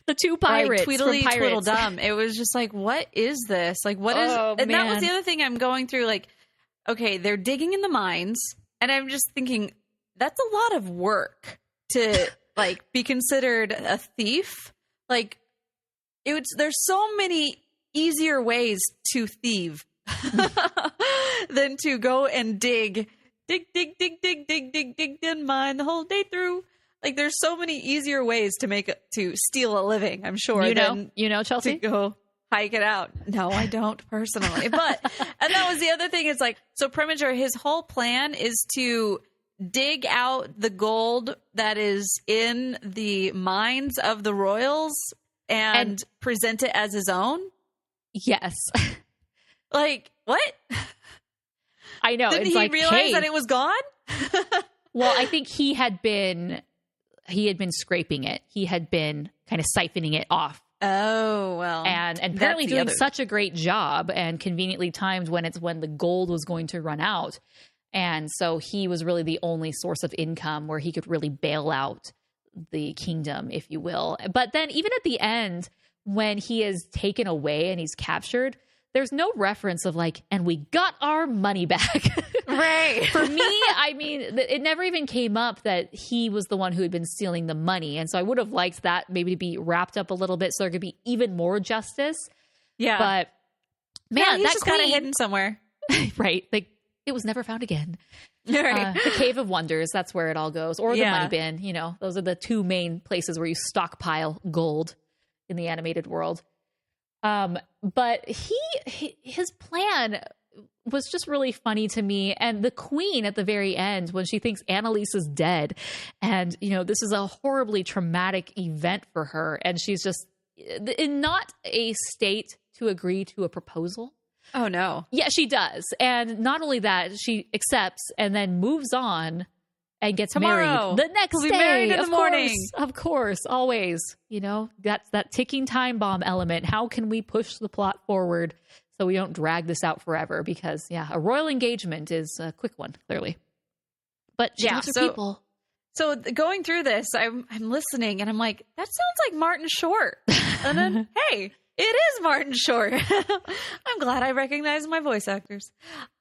the two pirates, like, Tweedledee from Pirates. Tweedledum. It was just like, what is this? Like, what is? And that was the other thing I'm going through. Like, okay, they're digging in the mines, and I'm just thinking that's a lot of work. to like be considered a thief. Like there's so many easier ways to thieve than to go and dig and mine the whole day through. Like there's so many easier ways to steal a living, I'm sure. You know, Chelsea? To go hike it out. No, I don't personally. But, and that was the other thing. It's like, so Preminger, his whole plan is to dig out the gold that is in the mines of the royals and present it as his own. Yes. Like, what? I know. Didn't he realize that it was gone? Well, I think he had been scraping it. He had been kind of siphoning it off. Oh, well. And apparently doing such a great job, and conveniently timed when the gold was going to run out. And so he was really the only source of income where he could really bail out the kingdom, if you will. But then even at the end, when he is taken away and he's captured, there's no reference of like, and we got our money back. Right. For me, I mean, it never even came up that he was the one who had been stealing the money. And so I would have liked that maybe to be wrapped up a little bit so there could be even more justice. Yeah. But man, he's that just queen, kind of hidden somewhere. Right. Like it was never found again. Right. The Cave of Wonders, that's where it all goes. Or the Yeah. money bin, you know, those are the two main places where you stockpile gold in the animated world. But his plan was just really funny to me. And the queen at the very end, when she thinks Anneliese is dead, and, you know, this is a horribly traumatic event for her, and she's just in not a state to agree to a proposal. Oh, no. Yeah, she does. And not only that, she accepts and then moves on and gets Tomorrow. married the next We'll day. be married in the morning. Of course, always. You know, that's that ticking time bomb element. How can we push the plot forward so we don't drag this out forever? Because, yeah, a royal engagement is a quick one, clearly. But she loves her people. So going through this, I'm listening and I'm like, that sounds like Martin Short. And then, hey, it is Martin Short. I'm glad I recognize my voice actors.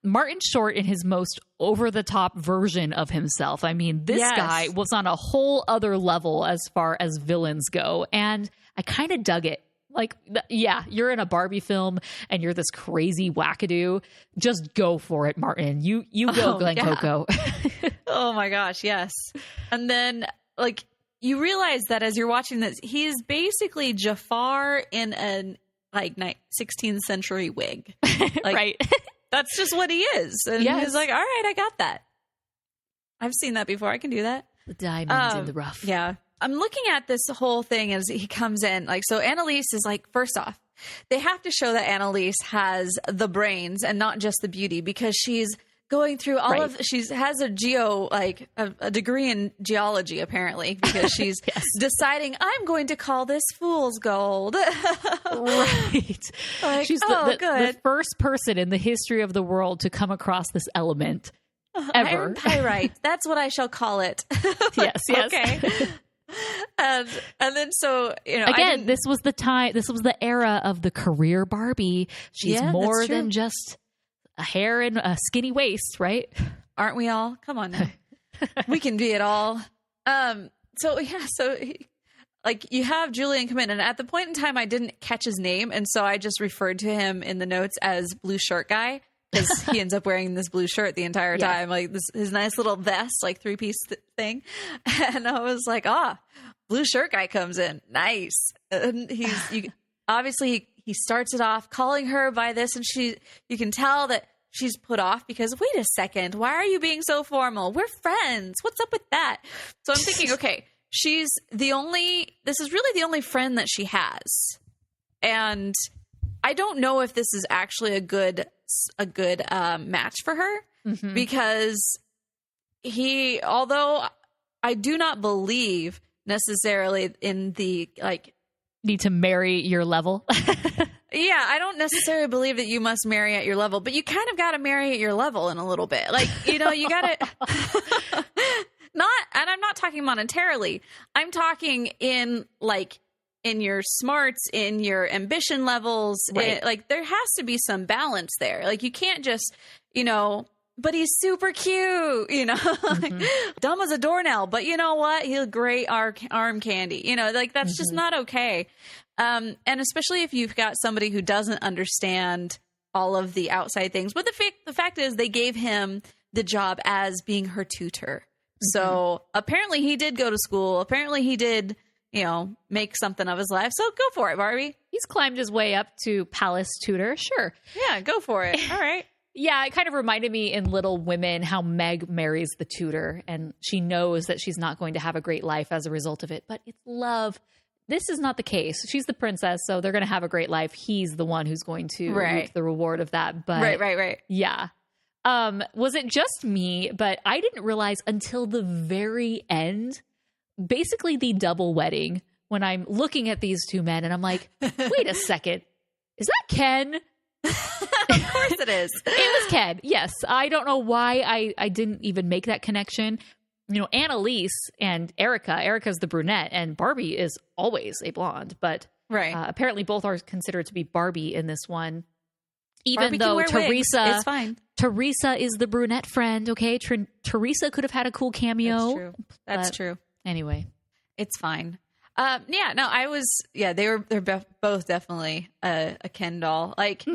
Martin Short in his most over-the-top version of himself. I mean, this guy was on a whole other level as far as villains go, and I kind of dug it. Like, yeah, you're in a Barbie film, and you're this crazy wackadoo. Just go for it, Martin. You go, Glen Coco. Oh, my gosh, yes. And then, like, you realize that as you're watching this, he is basically Jafar in a 16th century wig. Like, right. That's just what he is. And he's like, all right, I got that. I've seen that before. I can do that. The diamonds in the rough. Yeah. I'm looking at this whole thing as he comes in. Like, so Anneliese is like, first off, they have to show that Anneliese has the brains and not just the beauty, because she's going through all of, she has a a degree in geology, apparently, because she's deciding, I'm going to call this fool's gold. Right. Like, she's the first person in the history of the world to come across this element ever. Iron pyrite. That's what I shall call it. Yes. Okay. And then, so, you know, again, this was the era of the career Barbie. She's more than just a hair and a skinny waist, right? Aren't we all? Come on now. We can be it all. So you have Julian come in, and at the point in time, I didn't catch his name, and so I just referred to him in the notes as Blue Shirt Guy, because he ends up wearing this blue shirt the entire time, like his nice little vest, like 3-piece thing. And I was like, Blue Shirt Guy comes in, nice. And obviously he starts it off calling her by this, and you can tell that she's put off because, wait a second, why are you being so formal? We're friends. What's up with that? So I'm thinking, okay, this is really the only friend that she has. And I don't know if this is actually a good match for her, because although I do not believe necessarily in the need to marry your level. Yeah, I don't necessarily believe that you must marry at your level, but you kind of got to marry at your level in a little bit. Like, you know, you got to and I'm not talking monetarily. I'm talking in your smarts, in your ambition levels. Right. There has to be some balance there. Like, you can't just, you know, but he's super cute, you know, dumb as a doornail, but you know what? He'll great arm candy, you know, like that's just not okay. And especially if you've got somebody who doesn't understand all of the outside things. But the fact is they gave him the job as being her tutor. So apparently he did go to school. Apparently he did, you know, make something of his life. So go for it, Barbie. He's climbed his way up to palace tutor. Sure. Yeah, go for it. All right. Yeah, it kind of reminded me in Little Women how Meg marries the tutor and she knows that she's not going to have a great life as a result of it, but it's love. This is not the case. She's the princess, so they're going to have a great life. He's the one who's going to reap the reward of that. But Right. Yeah. Was it just me? But I didn't realize until the very end, basically the double wedding, when I'm looking at these two men and I'm like, wait a second, is that Ken? Of course it is. It was Ken. Yes. I don't know why I didn't even make that connection. You know, Anneliese and Erica's the brunette and Barbie is always a blonde, but apparently both are considered to be Barbie in this one. Even though Teresa, it's fine. Teresa is the brunette friend. Okay. Teresa could have had a cool cameo. That's true. Anyway, it's fine. They're both definitely a Ken doll. Like,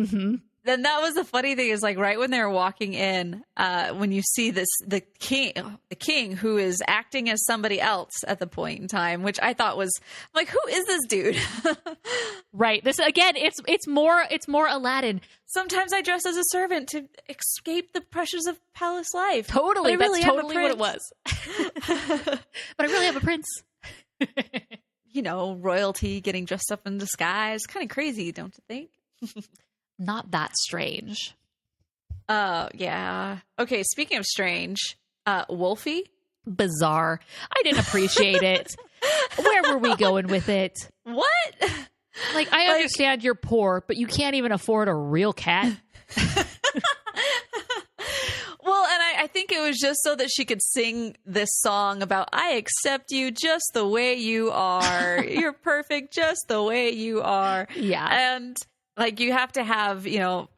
then that was the funny thing is like right when they were walking in, when you see the king who is acting as somebody else at the point in time, which I thought was like, who is this dude? Right. This again, it's more Aladdin. Sometimes I dress as a servant to escape the pressures of palace life. Totally, that's totally what it was. But I really am a prince. You know, royalty getting dressed up in disguise. Kind of crazy, don't you think? Not that strange. Yeah. Okay, speaking of strange, Wolfie? Bizarre. I didn't appreciate it. Where were we going with it? What? Like, I understand you're poor, but you can't even afford a real cat. Well, and I think it was just so that she could sing this song about, I accept you just the way you are. You're perfect just the way you are. Yeah. And, like, you have to have, you know,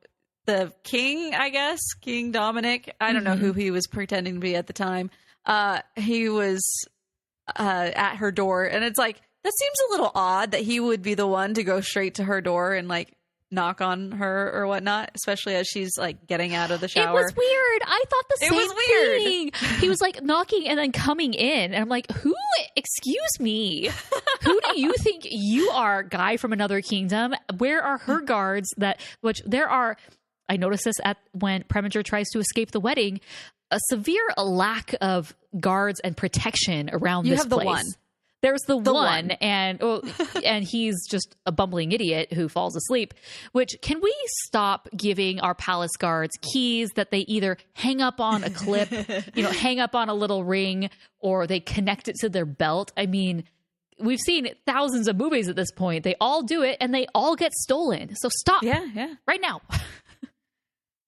the king, I guess, King Dominic. I don't know who he was pretending to be at the time. He was at her door. And it's like, that seems a little odd that he would be the one to go straight to her door and, like, knock on her or whatnot, especially as she's like getting out of the shower. It was weird. I thought the same thing. He was like knocking and then coming in, and I'm like, "Who? Excuse me. Who do you think you are, guy from another kingdom? Where are her guards? Which there are. I noticed this when Preminger tries to escape the wedding. A severe lack of guards and protection around this place. You have the one. There's the one. And he's just a bumbling idiot who falls asleep. Which, can we stop giving our palace guards keys that they either hang up on a clip, hang up on a little ring, or they connect it to their belt? I mean, we've seen thousands of movies at this point. They all do it, and they all get stolen. So stop. Yeah. Right now.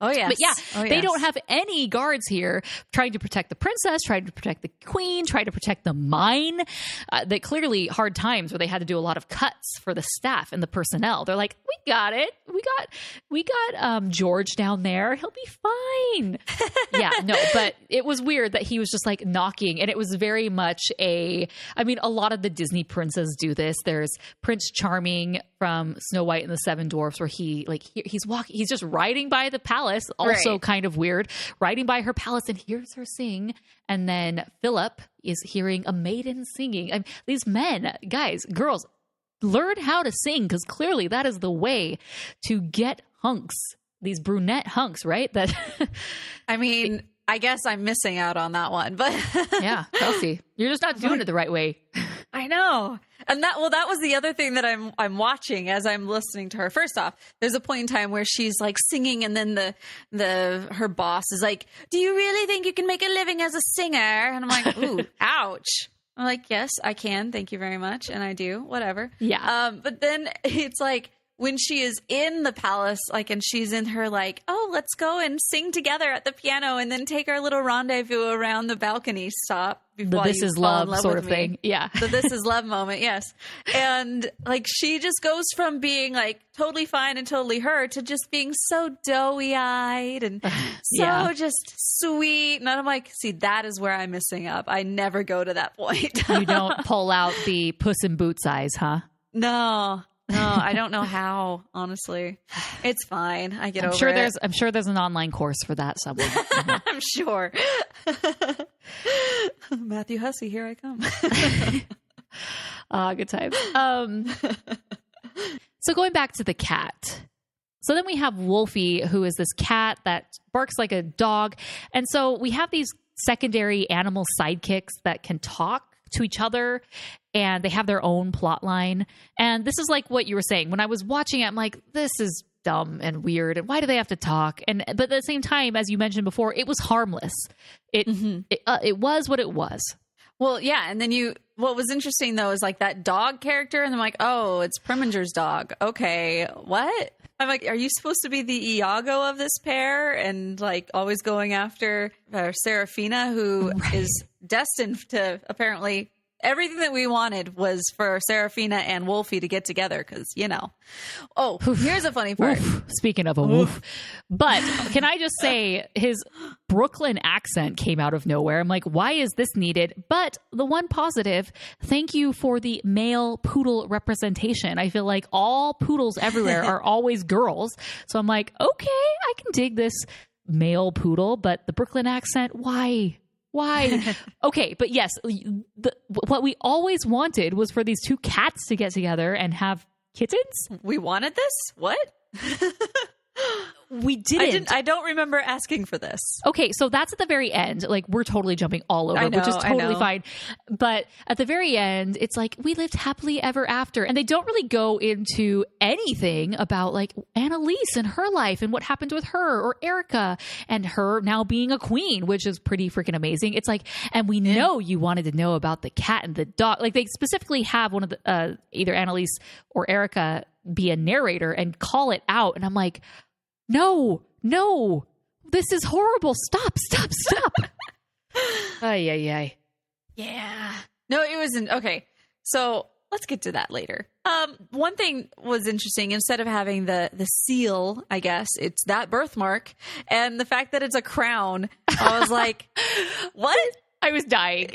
Oh, yes. But they don't have any guards here trying to protect the princess, trying to protect the queen, trying to protect the mine. That clearly hard times where they had to do a lot of cuts for the staff and the personnel. They're like, we got it. We got George down there. He'll be fine. But it was weird that he was just like knocking, and it was very much a lot of the Disney princes do this. There's Prince Charming from Snow White and the Seven Dwarfs where he's just riding by the palace. Also kind of weird, riding by her palace and hears her sing, and then Philip is hearing a maiden singing. These men, guys, girls, learn how to sing, because clearly that is the way to get hunks, these brunette hunks, right? That I guess I'm missing out on that one, but yeah, Kelsey, you're just not doing it the right way. I know. And that was the other thing that I'm watching as I'm listening to her. First off, there's a point in time where she's like singing, and then her boss is like, "Do you really think you can make a living as a singer?" And I'm like, "Ooh, ouch." I'm like, "Yes, I can. Thank you very much." And I do, whatever. Yeah. But then it's like, when she is in the palace, like, and she's in her like, oh, let's go and sing together at the piano and then take our little rendezvous around the balcony stop. The This Is Love sort of thing. Yeah. The This Is Love moment. Yes. And like, she just goes from being like totally fine and totally her to just being so doughy eyed and so just sweet. And I'm like, see, that is where I'm missing up. I never go to that point. You don't pull out the Puss in Boots eyes, huh? No, I don't know how, honestly. It's fine. I get over it. I'm sure there's an online course for that somewhere. I'm sure. Matthew Hussey, here I come. Good times. So going back to the cat. So then we have Wolfie, who is this cat that barks like a dog. And so we have these secondary animal sidekicks that can talk to each other, and they have their own plot line. And this is like what you were saying. When I was watching it, I'm like, this is dumb and weird, and why do they have to talk? But at the same time, as you mentioned before, it was harmless. It was what it was. Well, yeah. And then what was interesting though is like that dog character, and I'm like, oh, it's Preminger's dog. Okay, what? I'm like, are you supposed to be the Iago of this pair? And like always going after Serafina, who is destined to apparently everything that we wanted was for Serafina and Wolfie to get together because, you know. Oh, here's a funny part. Woof. Speaking of a woof. But can I just say his Brooklyn accent came out of nowhere. I'm like, why is this needed? But the one positive, thank you for the male poodle representation. I feel like all poodles everywhere are always girls. So I'm like, okay, I can dig this male poodle, but the Brooklyn accent, why? Okay, but yes, what we always wanted was for these two cats to get together and have kittens. We wanted this? What? We didn't. I don't remember asking for this. Okay, so that's at the very end. Like, we're totally jumping all over, which is totally fine. But at the very end, it's like, we lived happily ever after. And they don't really go into anything about, like, Anneliese and her life and what happened with her, or Erica and her now being a queen, which is pretty freaking amazing. It's like, and we know you wanted to know about the cat and the dog. Like, they specifically have one of the, either Anneliese or Erica be a narrator and call it out. And I'm like, no, this is horrible. Stop. Ay. Yeah. No, it wasn't. Okay. So let's get to that later. One thing was interesting. Instead of having the seal, I guess, it's that birthmark. And the fact that it's a crown, I was like, what? I was dying.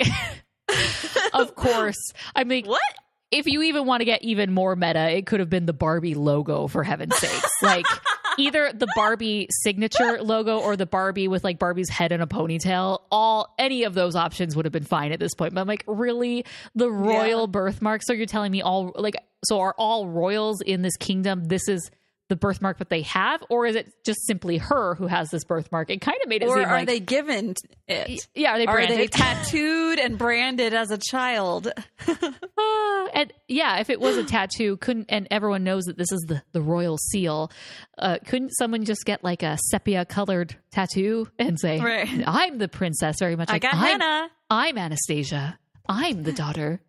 Of course. I mean, what? If you even want to get even more meta, it could have been the Barbie logo, for heaven's sakes. Like, either the Barbie signature logo or the Barbie with like Barbie's head in a ponytail. Any of those options would have been fine at this point. But I'm like, really? The royal birthmark? So you're telling me are all royals in this kingdom, this is the birthmark that they have? Or is it just simply her who has this birthmark? It kind of made it seem like... Or are they given it? Yeah, are they branded? Are they tattooed and branded as a child? And yeah, if it was a tattoo, and everyone knows that this is the royal seal, couldn't someone just get like a sepia colored tattoo and say, I'm the princess, very much like, I got Hannah. I'm Anastasia. I'm the daughter.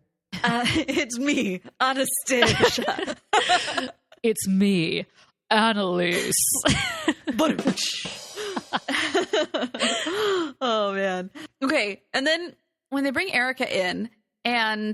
It's me, Anastasia. It's me, Anneliese. Oh, man. Okay. And then when they bring Erica in and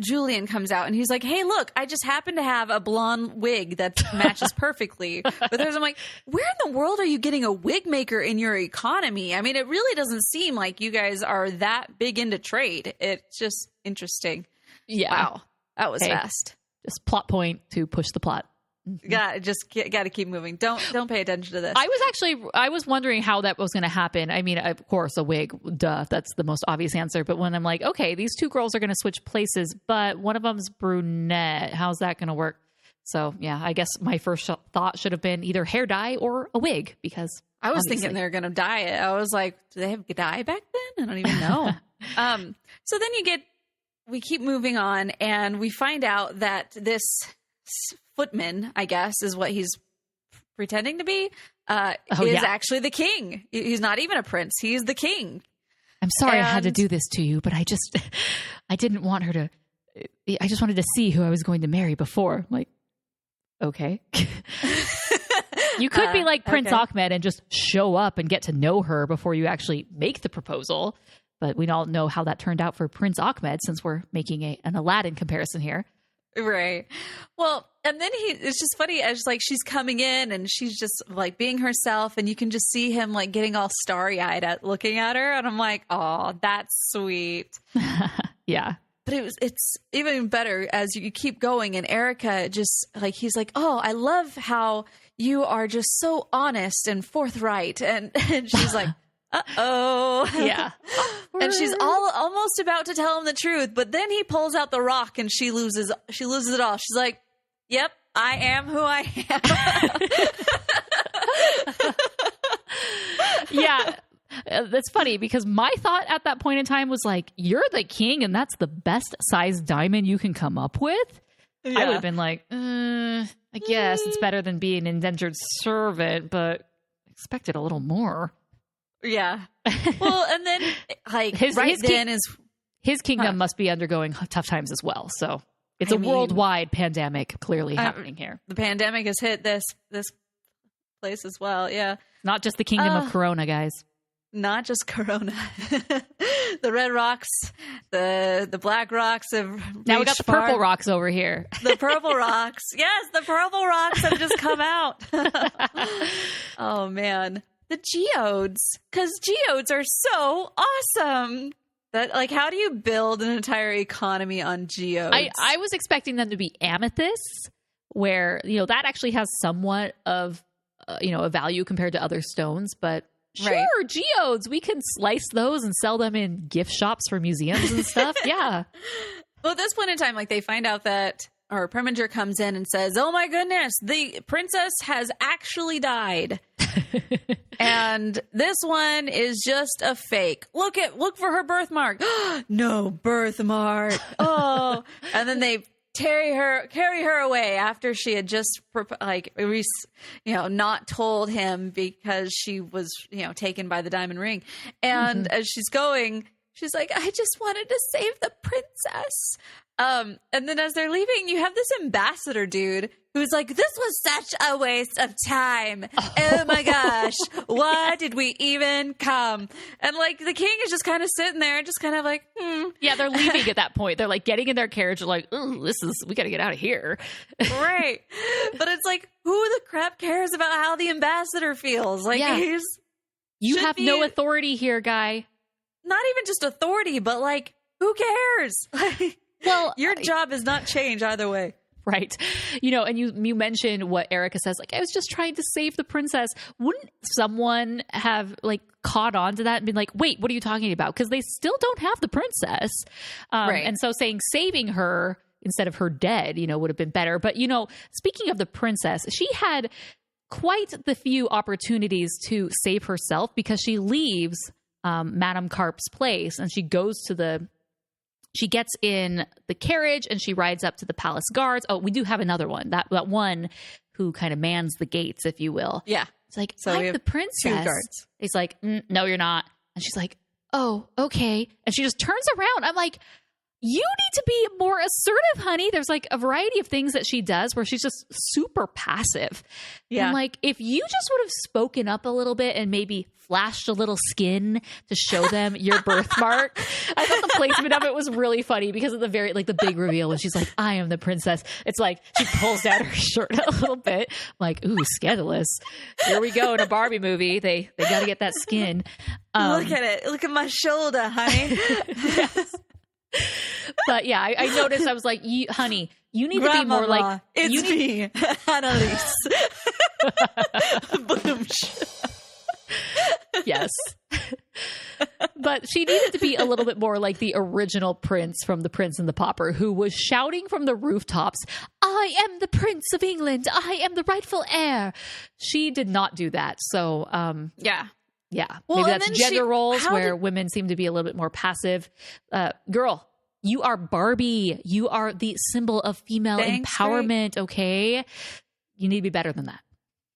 Julian comes out and he's like, hey, look, I just happen to have a blonde wig that matches perfectly with hers. I'm like, where in the world are you getting a wig maker in your economy? I mean, it really doesn't seem like you guys are that big into trade. It's just interesting. Yeah. Wow. That was fast. Just plot point to push the plot. Got to keep moving. Don't pay attention to this. I was wondering how that was going to happen. I mean, of course, a wig, duh, that's the most obvious answer. But when I'm like, okay, these two girls are going to switch places, but one of them's brunette. How's that going to work? So yeah, I guess my first thought should have been either hair dye or a wig, because I was thinking they're going to dye it. I was like, do they have dye back then? I don't even know. So then we keep moving on, and we find out that this footman, I guess, is what he's pretending to be, is actually the king. He's not even a prince. He's the king. I'm sorry I had to do this to you, but I didn't want her to, I just wanted to see who I was going to marry before. I'm like, okay. You could be like Prince Ahmed and just show up and get to know her before you actually make the proposal. But we all know how that turned out for Prince Ahmed, since we're making an Aladdin comparison here. Right. Well, and then it's just funny as like she's coming in and she's just like being herself, and you can just see him like getting all starry-eyed at looking at her, and I'm like, oh, that's sweet. Yeah. But it's even better as you keep going, and Erica just like, he's like, oh, I love how you are just so honest and forthright, and she's like, uh-oh. Yeah. And she's almost about to tell him the truth, but then he pulls out the rock and she loses it all. She's like, yep, I am who I am. Yeah. That's funny because my thought at that point in time was like, you're the king and that's the best size diamond you can come up with. Yeah. I would have been like, I guess it's better than being an indentured servant, but expected a little more. Yeah. Well, and then like his kingdom must be undergoing tough times as well. So it's a worldwide pandemic clearly happening here. The pandemic has hit this place as well. Yeah. Not just the kingdom of Corona, guys. Not just Corona. The red rocks, the black rocks have now we got the purple rocks over here. The purple rocks. Yes, the purple rocks have just come out. Oh, man. The geodes, because geodes are so awesome. That like, how do you build an entire economy on geodes? I was expecting them to be amethysts, where that actually has somewhat of a value compared to other stones. But sure, geodes, we can slice those and sell them in gift shops for museums and stuff. Yeah. Well, at this point in time, like they find out that. Or Preminger comes in and says, oh my goodness, the princess has actually died. And this one is just a fake. Look for her birthmark. No birthmark. Oh. And then they carry her away after she had just not told him because she was, taken by the diamond ring. And as she's going, she's like, I just wanted to save the princess. And then as they're leaving, you have this ambassador dude who's like, this was such a waste of time. Oh my gosh. Why did we even come? And like the king is just kind of sitting there, just kind of like, Yeah, they're leaving at that point. They're like getting in their carriage. They're like, we got to get out of here. Right. But it's like, who the crap cares about how the ambassador feels? Like, you have no authority here, guy. Not even just authority, but like, who cares? Well, your job has not changed either way. Right. And you mentioned what Erica says, like, I was just trying to save the princess. Wouldn't someone have like caught on to that and been like, wait, what are you talking about? Because they still don't have the princess. Right. And so saying saving her instead of her dead, would have been better. But, speaking of the princess, she had quite the few opportunities to save herself because she leaves Madame Carp's place and she gets in the carriage and she rides up to the palace guards. Oh, we do have another one. That one who kind of mans the gates, if you will. Yeah. It's like, so I'm the princess. 2 guards. He's like, no, you're not. And she's like, oh, okay. And she just turns around. I'm like, you need to be more assertive, honey. There's like a variety of things that she does where she's just super passive. Yeah. I'm like, if you just would have spoken up a little bit and maybe flashed a little skin to show them your birthmark. I thought the placement of it was really funny because of the the big reveal when she's like, I am the princess. It's like she pulls down her shirt a little bit. I'm like, ooh, scandalous. Here we go in a Barbie movie. They got to get that skin. Look at it. Look at my shoulder, honey. Yes. But yeah, I noticed. I was like, honey, you need Grandmama, to be more like it's me, Anneliese. Boom. Yes. But she needed to be a little bit more like the original prince from The Prince and the Pauper, who was shouting from the rooftops, I am the Prince of England. I am the rightful heir. She did not do that. So, yeah. Well, maybe that's gender roles where women seem to be a little bit more passive. Girl, you are Barbie. You are the symbol of female empowerment. Right? Okay. You need to be better than that.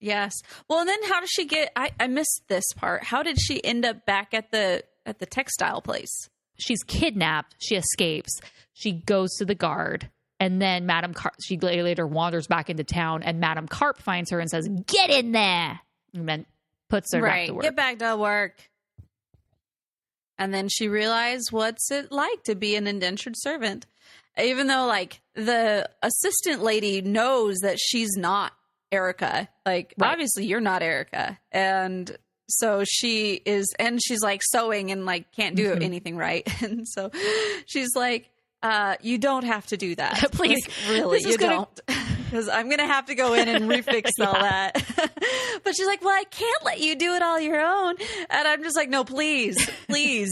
Yes. Well, and then how does she get, I missed this part. How did she end up back at the textile place? She's kidnapped. She escapes. She goes to the guard. And then she later wanders back into town, and Madame Carp finds her and says, "Get in there," and then puts her back to work. Get back to work. And then she realized what's it like to be an indentured servant. Even though, like, the assistant lady knows that she's not Erica. Like, obviously you're not Erica. And so she is, and she's like sewing and like can't do anything right. And so she's like, you don't have to do that. Please. Like, really, you don't. Because I'm going to have to go in and refix all that. But she's like, well, I can't let you do it all your own. And I'm just like, no, please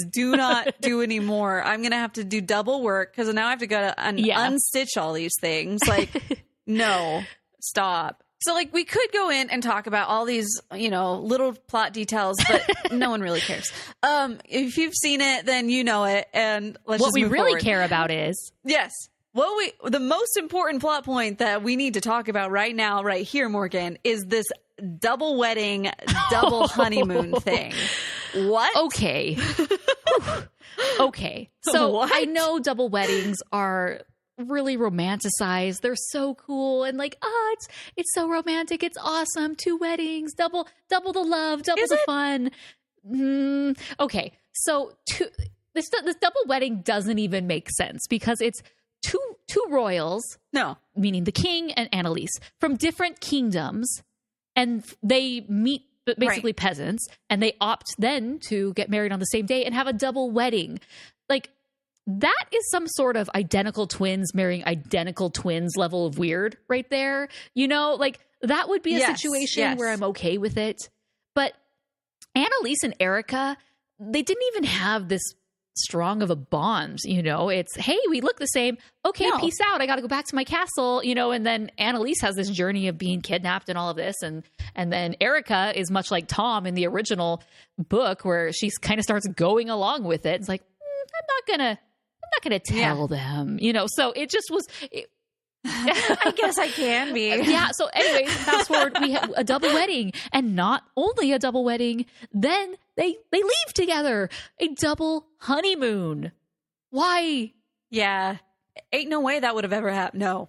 do not do any more. I'm going to have to do double work because now I have to go to unstitch all these things. Like, no, stop. So, like, we could go in and talk about all these, little plot details, but no one really cares. If you've seen it, then you know it. And let's what just we move really forward. care about is the most important plot point that we need to talk about right now, right here, Morgan, is this double wedding, double honeymoon thing. What? Okay. Okay. So What? I know double weddings are really romanticized. They're so cool and like, it's so romantic. It's awesome. 2 weddings, double the love, double the fun. Okay. So this double wedding doesn't even make sense because it's two royals, meaning the king and Anneliese, from different kingdoms, and they meet basically peasants, and they opt then to get married on the same day and have a double wedding. Like, that is some sort of identical twins marrying identical twins level of weird right there. Like, that would be a situation where I'm okay with it. But Anneliese and Erica, they didn't even have this strong of a bond. It's, hey, we look the same. Okay, peace out. I got to go back to my castle, and then Anneliese has this journey of being kidnapped and all of this. And then Erica is much like Tom in the original book where she kind of starts going along with it. It's like, I'm not going to tell them, so it just was, I guess I can be. Yeah. So anyways, fast forward, we have a double wedding, and not only a double wedding, then they leave together, a double honeymoon. Why? Yeah. Ain't no way that would have ever happened. No.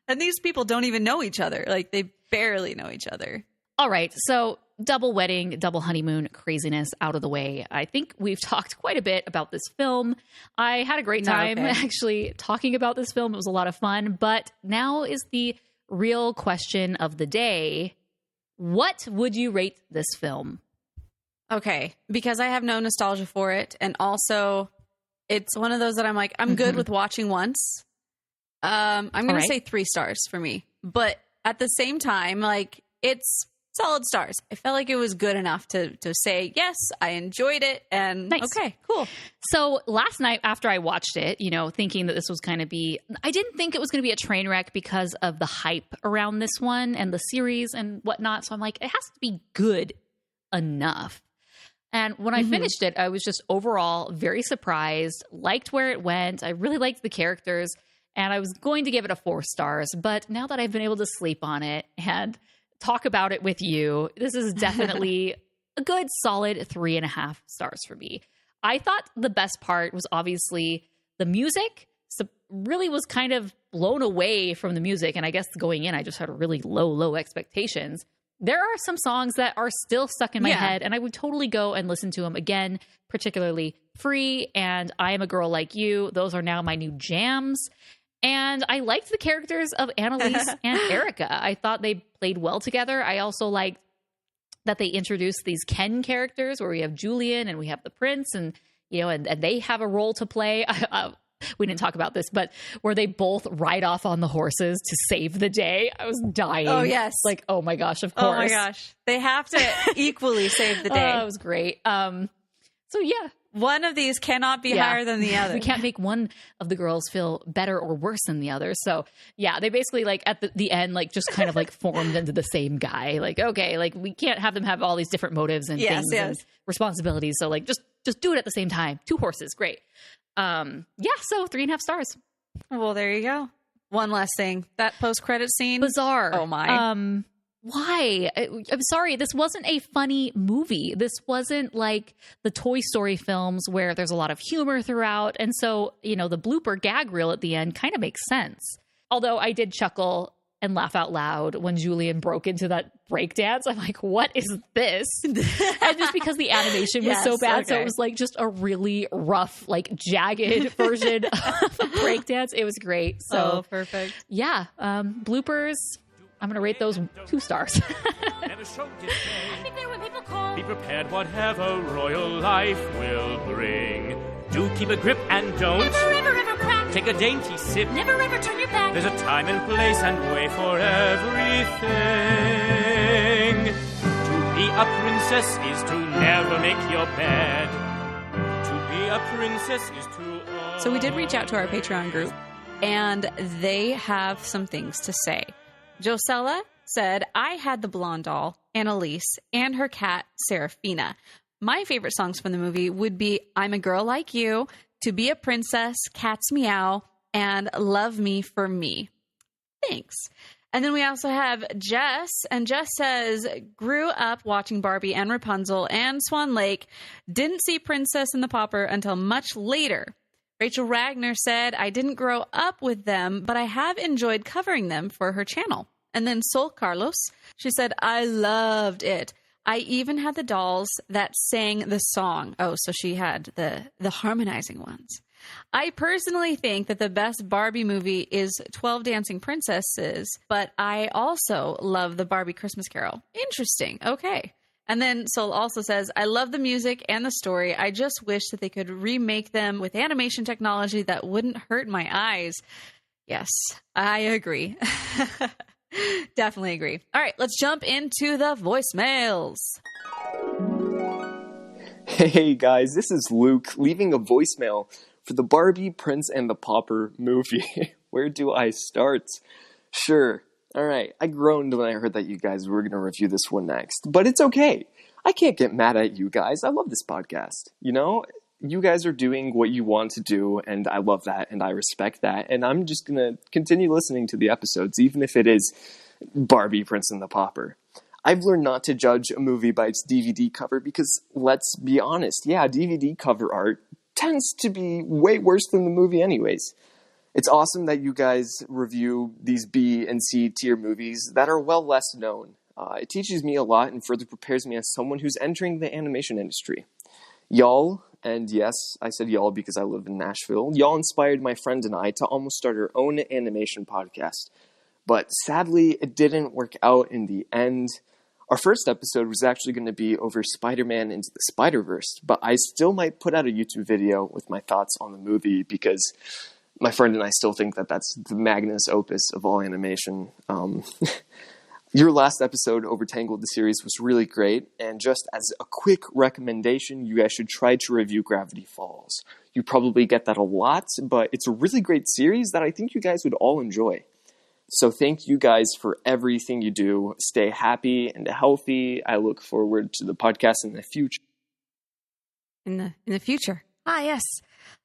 And these people don't even know each other. Like, they barely know each other. All right. So double wedding, double honeymoon craziness out of the way. I think we've talked quite a bit about this film. I had a great time actually talking about this film. It was a lot of fun. But now is the real question of the day. What would you rate this film? Okay. Because I have no nostalgia for it. And also, it's one of those that I'm like, I'm good with watching once. I'm going to say 3 stars for me. But at the same time, like, it's solid stars. I felt like it was good enough to say, yes, I enjoyed it. And okay, cool. So last night after I watched it, thinking that this was going to be, I didn't think it was going to be a train wreck because of the hype around this one and the series and whatnot. So I'm like, it has to be good enough. And when I finished it, I was just overall very surprised, liked where it went. I really liked the characters, and I was going to give it a 4 stars. But now that I've been able to sleep on it and talk about it with you, this is definitely a good solid 3.5 stars for me. I thought the best part was obviously the music. So really was kind of blown away from the music. And I guess going in, I just had really low expectations. There are some songs that are still stuck in my head, and I would totally go and listen to them again, particularly Free and I Am a Girl Like You. Those are now my new jams. And I liked the characters of Anneliese and Erica. I thought they played well together. I also liked that they introduced these Ken characters where we have Julian and we have the prince, and and they have a role to play. We didn't talk about this, but where they both ride off on the horses to save the day. I was dying. Oh, yes. Like, oh my gosh, of course. Oh my gosh. They have to equally save the day. It was great. So yeah. One of these cannot be higher than the other. We can't make one of the girls feel better or worse than the other. So yeah, they basically like at the end, like just kind of like formed into the same guy. Like, okay, like we can't have them have all these different motives and things and responsibilities. So like just do it at the same time. 2 horses. Great. So 3.5 stars. Well, there you go. One last thing. That post-credit scene. Bizarre. Oh my. Why? I'm sorry. This wasn't a funny movie. This wasn't like the Toy Story films where there's a lot of humor throughout. And so, the blooper gag reel at the end kind of makes sense. Although I did chuckle and laugh out loud when Julian broke into that breakdance. I'm like, what is this? And just because the animation was so bad. Okay. So it was like just a really rough, like jagged version of breakdance. It was great. So perfect. Yeah. Bloopers. I'm going to rate those 2 stars. Be prepared whatever royal life will bring. Do keep a grip and don't ever crack. Take a dainty sip. Never ever turn your back. There's a time and place and way for everything. To be a princess is to never make your bed. To be a princess is to... So we did reach out to our Patreon group, and they have some things to say. Josella said, I had the blonde doll, Anneliese, and her cat, Serafina. My favorite songs from the movie would be I'm a Girl Like You, To Be a Princess, Cats Meow, and Love Me for Me. Thanks. And then we also have Jess, and Jess says, grew up watching Barbie and Rapunzel and Swan Lake, didn't see Princess and the Pauper until much later. Rachel Ragnar said, I didn't grow up with them, but I have enjoyed covering them for her channel. And then Sol Carlos, she said, I loved it. I even had the dolls that sang the song. Oh, so she had the harmonizing ones. I personally think that the best Barbie movie is 12 Dancing Princesses, but I also love the Barbie Christmas Carol. Interesting. Okay. And then Sol also says, I love the music and the story. I just wish that they could remake them with animation technology that wouldn't hurt my eyes. Yes, I agree. Definitely agree. All right, let's jump into the voicemails. Hey guys, this is Luke leaving a voicemail for the Barbie, Prince, and the Pauper movie. Where do I start? Sure. All right, I groaned when I heard that you guys were going to review this one next, but it's okay. I can't get mad at you guys. I love this podcast. You guys are doing what you want to do, and I love that, and I respect that, and I'm just going to continue listening to the episodes, even if it is Barbie, Prince, and the Pauper. I've learned not to judge a movie by its DVD cover because, let's be honest, DVD cover art tends to be way worse than the movie anyways. It's awesome that you guys review these B and C tier movies that are well less known. It teaches me a lot and further prepares me as someone who's entering the animation industry. Y'all, and yes, I said y'all because I live in Nashville, y'all inspired my friend and I to almost start our own animation podcast. But sadly, it didn't work out in the end. Our first episode was actually going to be over Spider-Man Into the Spider-Verse, but I still might put out a YouTube video with my thoughts on the movie because my friend and I still think that that's the magnus opus of all animation. Your last episode, Overtangled the Series, was really great, and just as a quick recommendation, you guys should try to review Gravity Falls. You probably get that a lot, but it's a really great series that I think you guys would all enjoy. So thank you guys for everything you do. Stay happy and healthy. I look forward to the podcast in the future. In the future. Yes.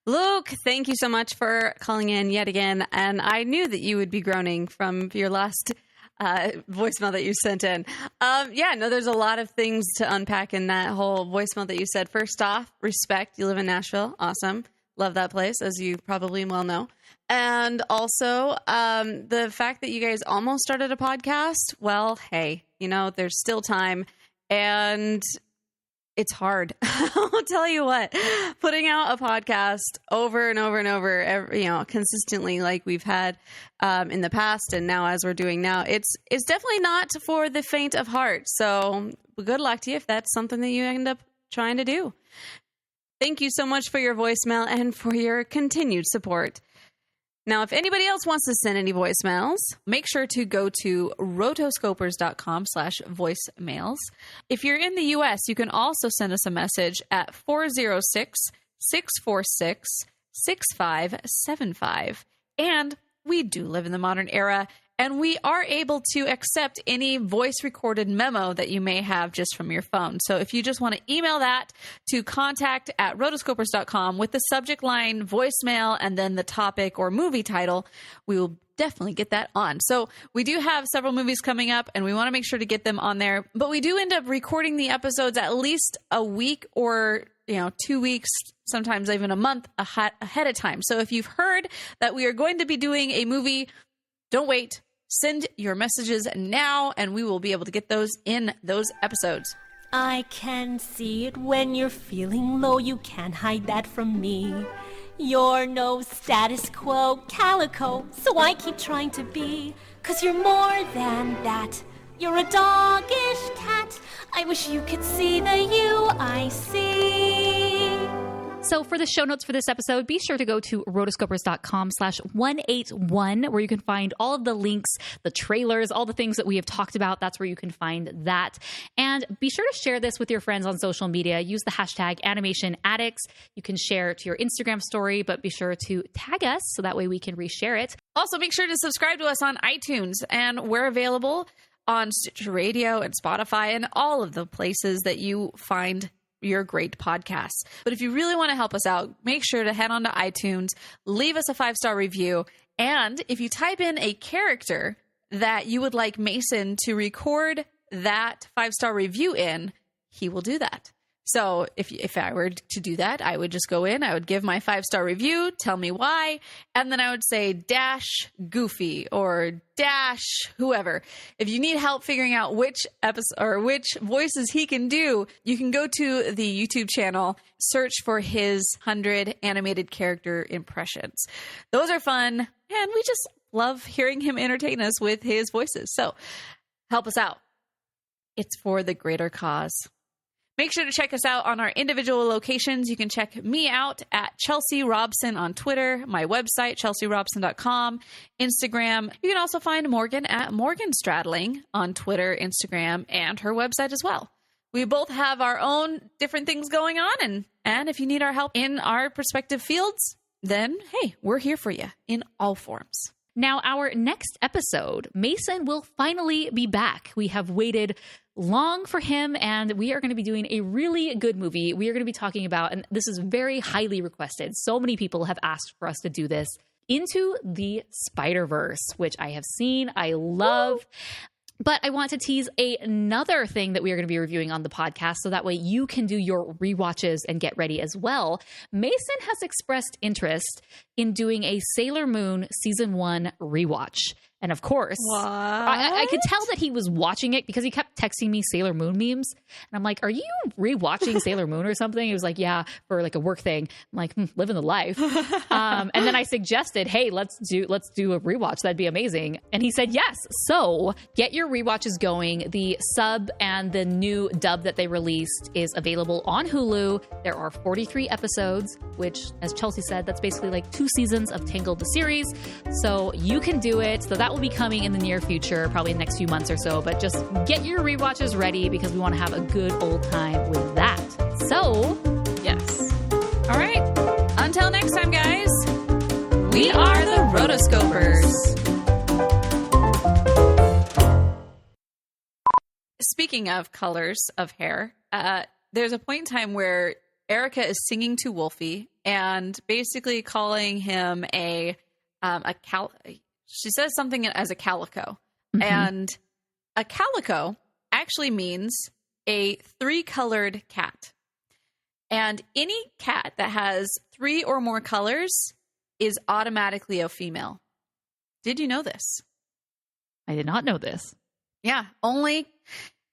Luke, thank you so much for calling in yet again. And I knew that you would be groaning from your last voicemail that you sent in. There's a lot of things to unpack in that whole voicemail that you said. First off, respect. You live in Nashville. Awesome. Love that place, as you probably well know. And also, the fact that you guys almost started a podcast, well, hey, there's still time. And it's hard. I'll tell you what, putting out a podcast over and over and over, consistently like we've had in the past and now as we're doing now, it's definitely not for the faint of heart. So good luck to you if that's something that you end up trying to do. Thank you so much for your voicemail and for your continued support. Now, if anybody else wants to send any voicemails, make sure to go to rotoscopers.com/voicemails. If you're in the U.S., you can also send us a message at 406-646-6575. And we do live in the modern era, and we are able to accept any voice-recorded memo that you may have just from your phone. So if you just want to email that to contact@rotoscopers.com with the subject line voicemail and then the topic or movie title, we will definitely get that on. So we do have several movies coming up, and we want to make sure to get them on there. But we do end up recording the episodes at least a week or 2 weeks, sometimes even a month ahead of time. So if you've heard that we are going to be doing a movie, don't wait. Send your messages now, and we will be able to get those in those episodes. I can see it when you're feeling low. You can't hide that from me. You're no status quo calico, so I keep trying to be. 'Cause you're more than that. You're a doggish cat. I wish you could see the you I see. So for the show notes for this episode, be sure to go to rotoscopers.com/181, where you can find all of the links, the trailers, all the things that we have talked about. That's where you can find that. And be sure to share this with your friends on social media. Use the hashtag #AnimationAddicts. You can share to your Instagram story, but be sure to tag us so that way we can reshare it. Also, make sure to subscribe to us on iTunes, and we're available on Stitcher Radio and Spotify and all of the places that you find your great podcasts. But if you really want to help us out, make sure to head on to iTunes, leave us a 5-star review, and if you type in a character that you would like Mason to record that 5-star review in, he will do that. So if I were to do that, I would just go in, I would give my 5-star review, tell me why, and then I would say -Goofy or -whoever. If you need help figuring out which episode or which voices he can do, you can go to the YouTube channel, search for his 100 animated character impressions. Those are fun, and we just love hearing him entertain us with his voices. So help us out. It's for the greater cause. Make sure to check us out on our individual locations. You can check me out at Chelsea Robson on Twitter, my website, chelsearobson.com, Instagram. You can also find Morgan at Morgan Stradling on Twitter, Instagram, and her website as well. We both have our own different things going on, and if you need our help in our respective fields, then, hey, we're here for you in all forms. Now, our next episode, Mason will finally be back. We have waited long for him, and we are going to be doing a really good movie. We are going to be talking about, and this is very highly requested, so many people have asked for us to do this, Into the Spider-Verse, which I have seen, I love. Woo! But I want to tease another thing that we are going to be reviewing on the podcast, so that way you can do your rewatches and get ready as well. Mason has expressed interest in doing a Sailor Moon Season 1 rewatch. And of course, I could tell that he was watching it because he kept texting me Sailor Moon memes. And I'm like, are you rewatching Sailor Moon or something? He was like, yeah, for like a work thing. I'm like, living the life. And then I suggested, hey, let's do a rewatch. That'd be amazing. And he said, yes. So get your rewatches going. The sub and the new dub that they released is available on Hulu. There are 43 episodes, which, as Chelsea said, that's basically like 2 seasons of Tangled the series. So you can do it. So that will be coming in the near future, probably in the next few months or so. But just get your rewatches ready because we want to have a good old time with that. So, yes. All right. Until next time, guys, we are the Rotoscopers. Speaking of colors of hair, there's a point in time where Erica is singing to Wolfie and basically calling him she says something as a calico. Mm-hmm. And a calico actually means a 3-colored cat. And any cat that has 3 or more colors is automatically a female. Did you know this? I did not know this. Yeah. Only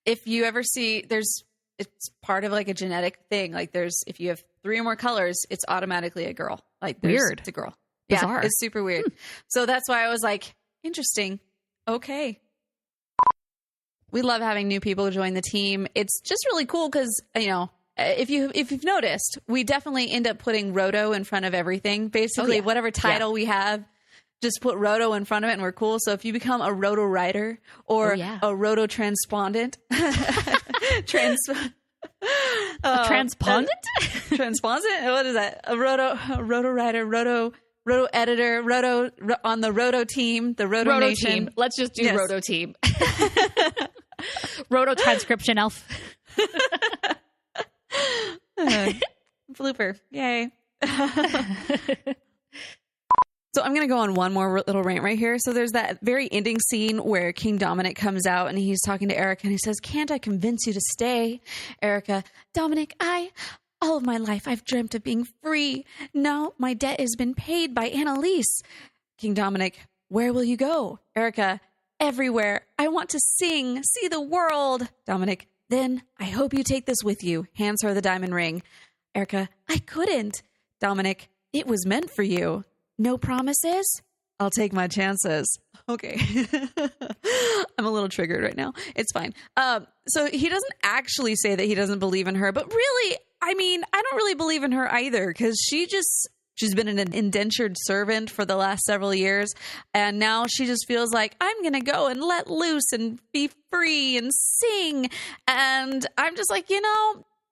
if you ever see, it's part of like a genetic thing. Like if you have 3 or more colors, it's automatically a girl. Like weird. It's a girl. Bizarre. Yeah, it's super weird. So that's why I was like, interesting. Okay. We love having new people join the team. It's just really cool because, if you've noticed, we definitely end up putting Roto in front of everything. Basically, whatever title we have, just put Roto in front of it and we're cool. So if you become a Roto writer or a Roto transpondent, transpondent? Transpondent? What is that? A Roto writer, Roto editor, Roto on the Roto team, the Roto Nation. Team. Let's just do Roto team. Roto transcription elf. Blooper. Yay. So I'm going to go on one more little rant right here. So there's that very ending scene where King Dominic comes out and he's talking to Erica and he says, "Can't I convince you to stay?" Erica, "Dominic, all of my life I've dreamt of being free. Now my debt has been paid by Anneliese." King Dominic, "Where will you go?" Erica, "Everywhere. I want to sing, see the world." Dominic, "Then I hope you take this with you." Hands her the diamond ring. Erica, "I couldn't." Dominic, "It was meant for you." "No promises?" "I'll take my chances." Okay. I'm a little triggered right now. It's fine. So he doesn't actually say that he doesn't believe in her, but really, I mean, I don't really believe in her either, because she's been an indentured servant for the last several years, and now she just feels like, I'm going to go and let loose and be free and sing. And I'm just like,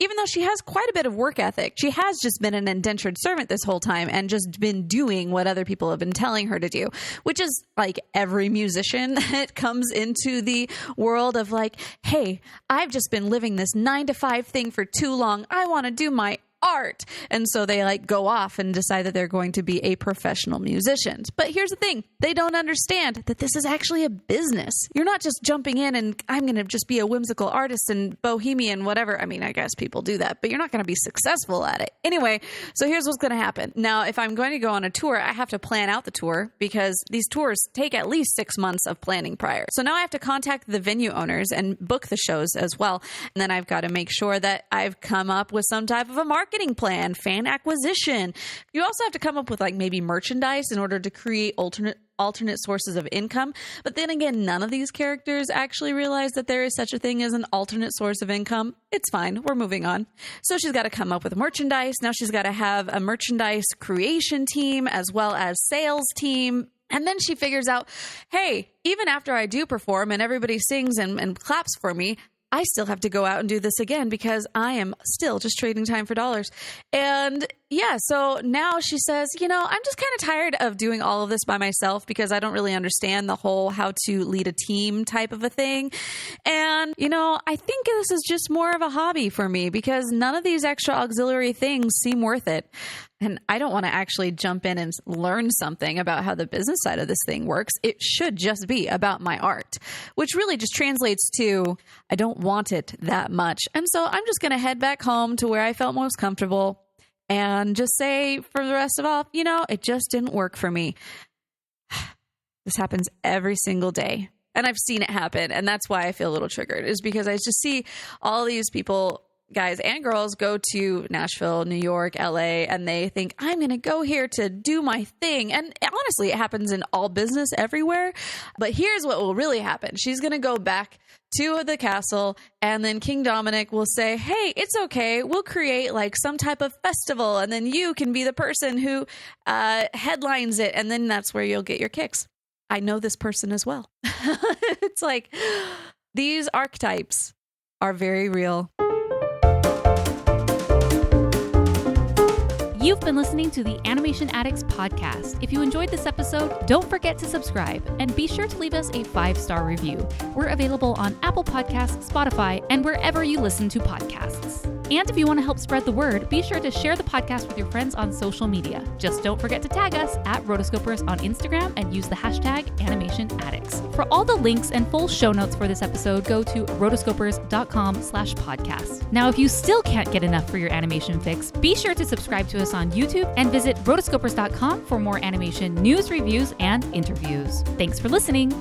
even though she has quite a bit of work ethic, she has just been an indentured servant this whole time and just been doing what other people have been telling her to do, which is like every musician that comes into the world of like, hey, I've just been living this 9-to-5 thing for too long. I want to do my art. And so they like go off and decide that they're going to be a professional musician. But here's the thing. They don't understand that this is actually a business. You're not just jumping in and I'm going to just be a whimsical artist and bohemian, whatever. I mean, I guess people do that, but you're not going to be successful at it. Anyway, so here's what's going to happen. Now, if I'm going to go on a tour, I have to plan out the tour because these tours take at least 6 months of planning prior. So now I have to contact the venue owners and book the shows as well. And then I've got to make sure that I've come up with some type of a marketing plan, fan acquisition. You also have to come up with like maybe merchandise in order to create alternate sources of income. But then again, none of these characters actually realize that there is such a thing as an alternate source of income. It's fine. We're moving on. So she's got to come up with merchandise. Now she's got to have a merchandise creation team as well as sales team. And then she figures out, hey, even after I do perform and everybody sings and claps for me, I still have to go out and do this again because I am still just trading time for dollars. And yeah, so now she says, I'm just kind of tired of doing all of this by myself because I don't really understand the whole how to lead a team type of a thing. And, I think this is just more of a hobby for me because none of these extra auxiliary things seem worth it. And I don't want to actually jump in and learn something about how the business side of this thing works. It should just be about my art, which really just translates to I don't want it that much. And so I'm just going to head back home to where I felt most comfortable and just say for the rest of all, it just didn't work for me. This happens every single day. And I've seen it happen. And that's why I feel a little triggered, is because I just see all these people, guys and girls, go to Nashville, New York, LA, and they think, I'm going to go here to do my thing. And honestly, it happens in all business everywhere. But here's what will really happen. She's going to go back to the castle, and then King Dominic will say, hey, it's okay. We'll create like some type of festival, and then you can be the person who headlines it, and then that's where you'll get your kicks. I know this person as well. It's like these archetypes are very real. You've been listening to the Animation Addicts podcast. If you enjoyed this episode, don't forget to subscribe and be sure to leave us a 5-star review. We're available on Apple Podcasts, Spotify, and wherever you listen to podcasts. And if you want to help spread the word, be sure to share the podcast with your friends on social media. Just don't forget to tag us at Rotoscopers on Instagram and use the hashtag AnimationAddicts. For all the links and full show notes for this episode, go to rotoscopers.com/podcast. Now, if you still can't get enough for your animation fix, be sure to subscribe to us on YouTube and visit rotoscopers.com for more animation news, reviews, and interviews. Thanks for listening.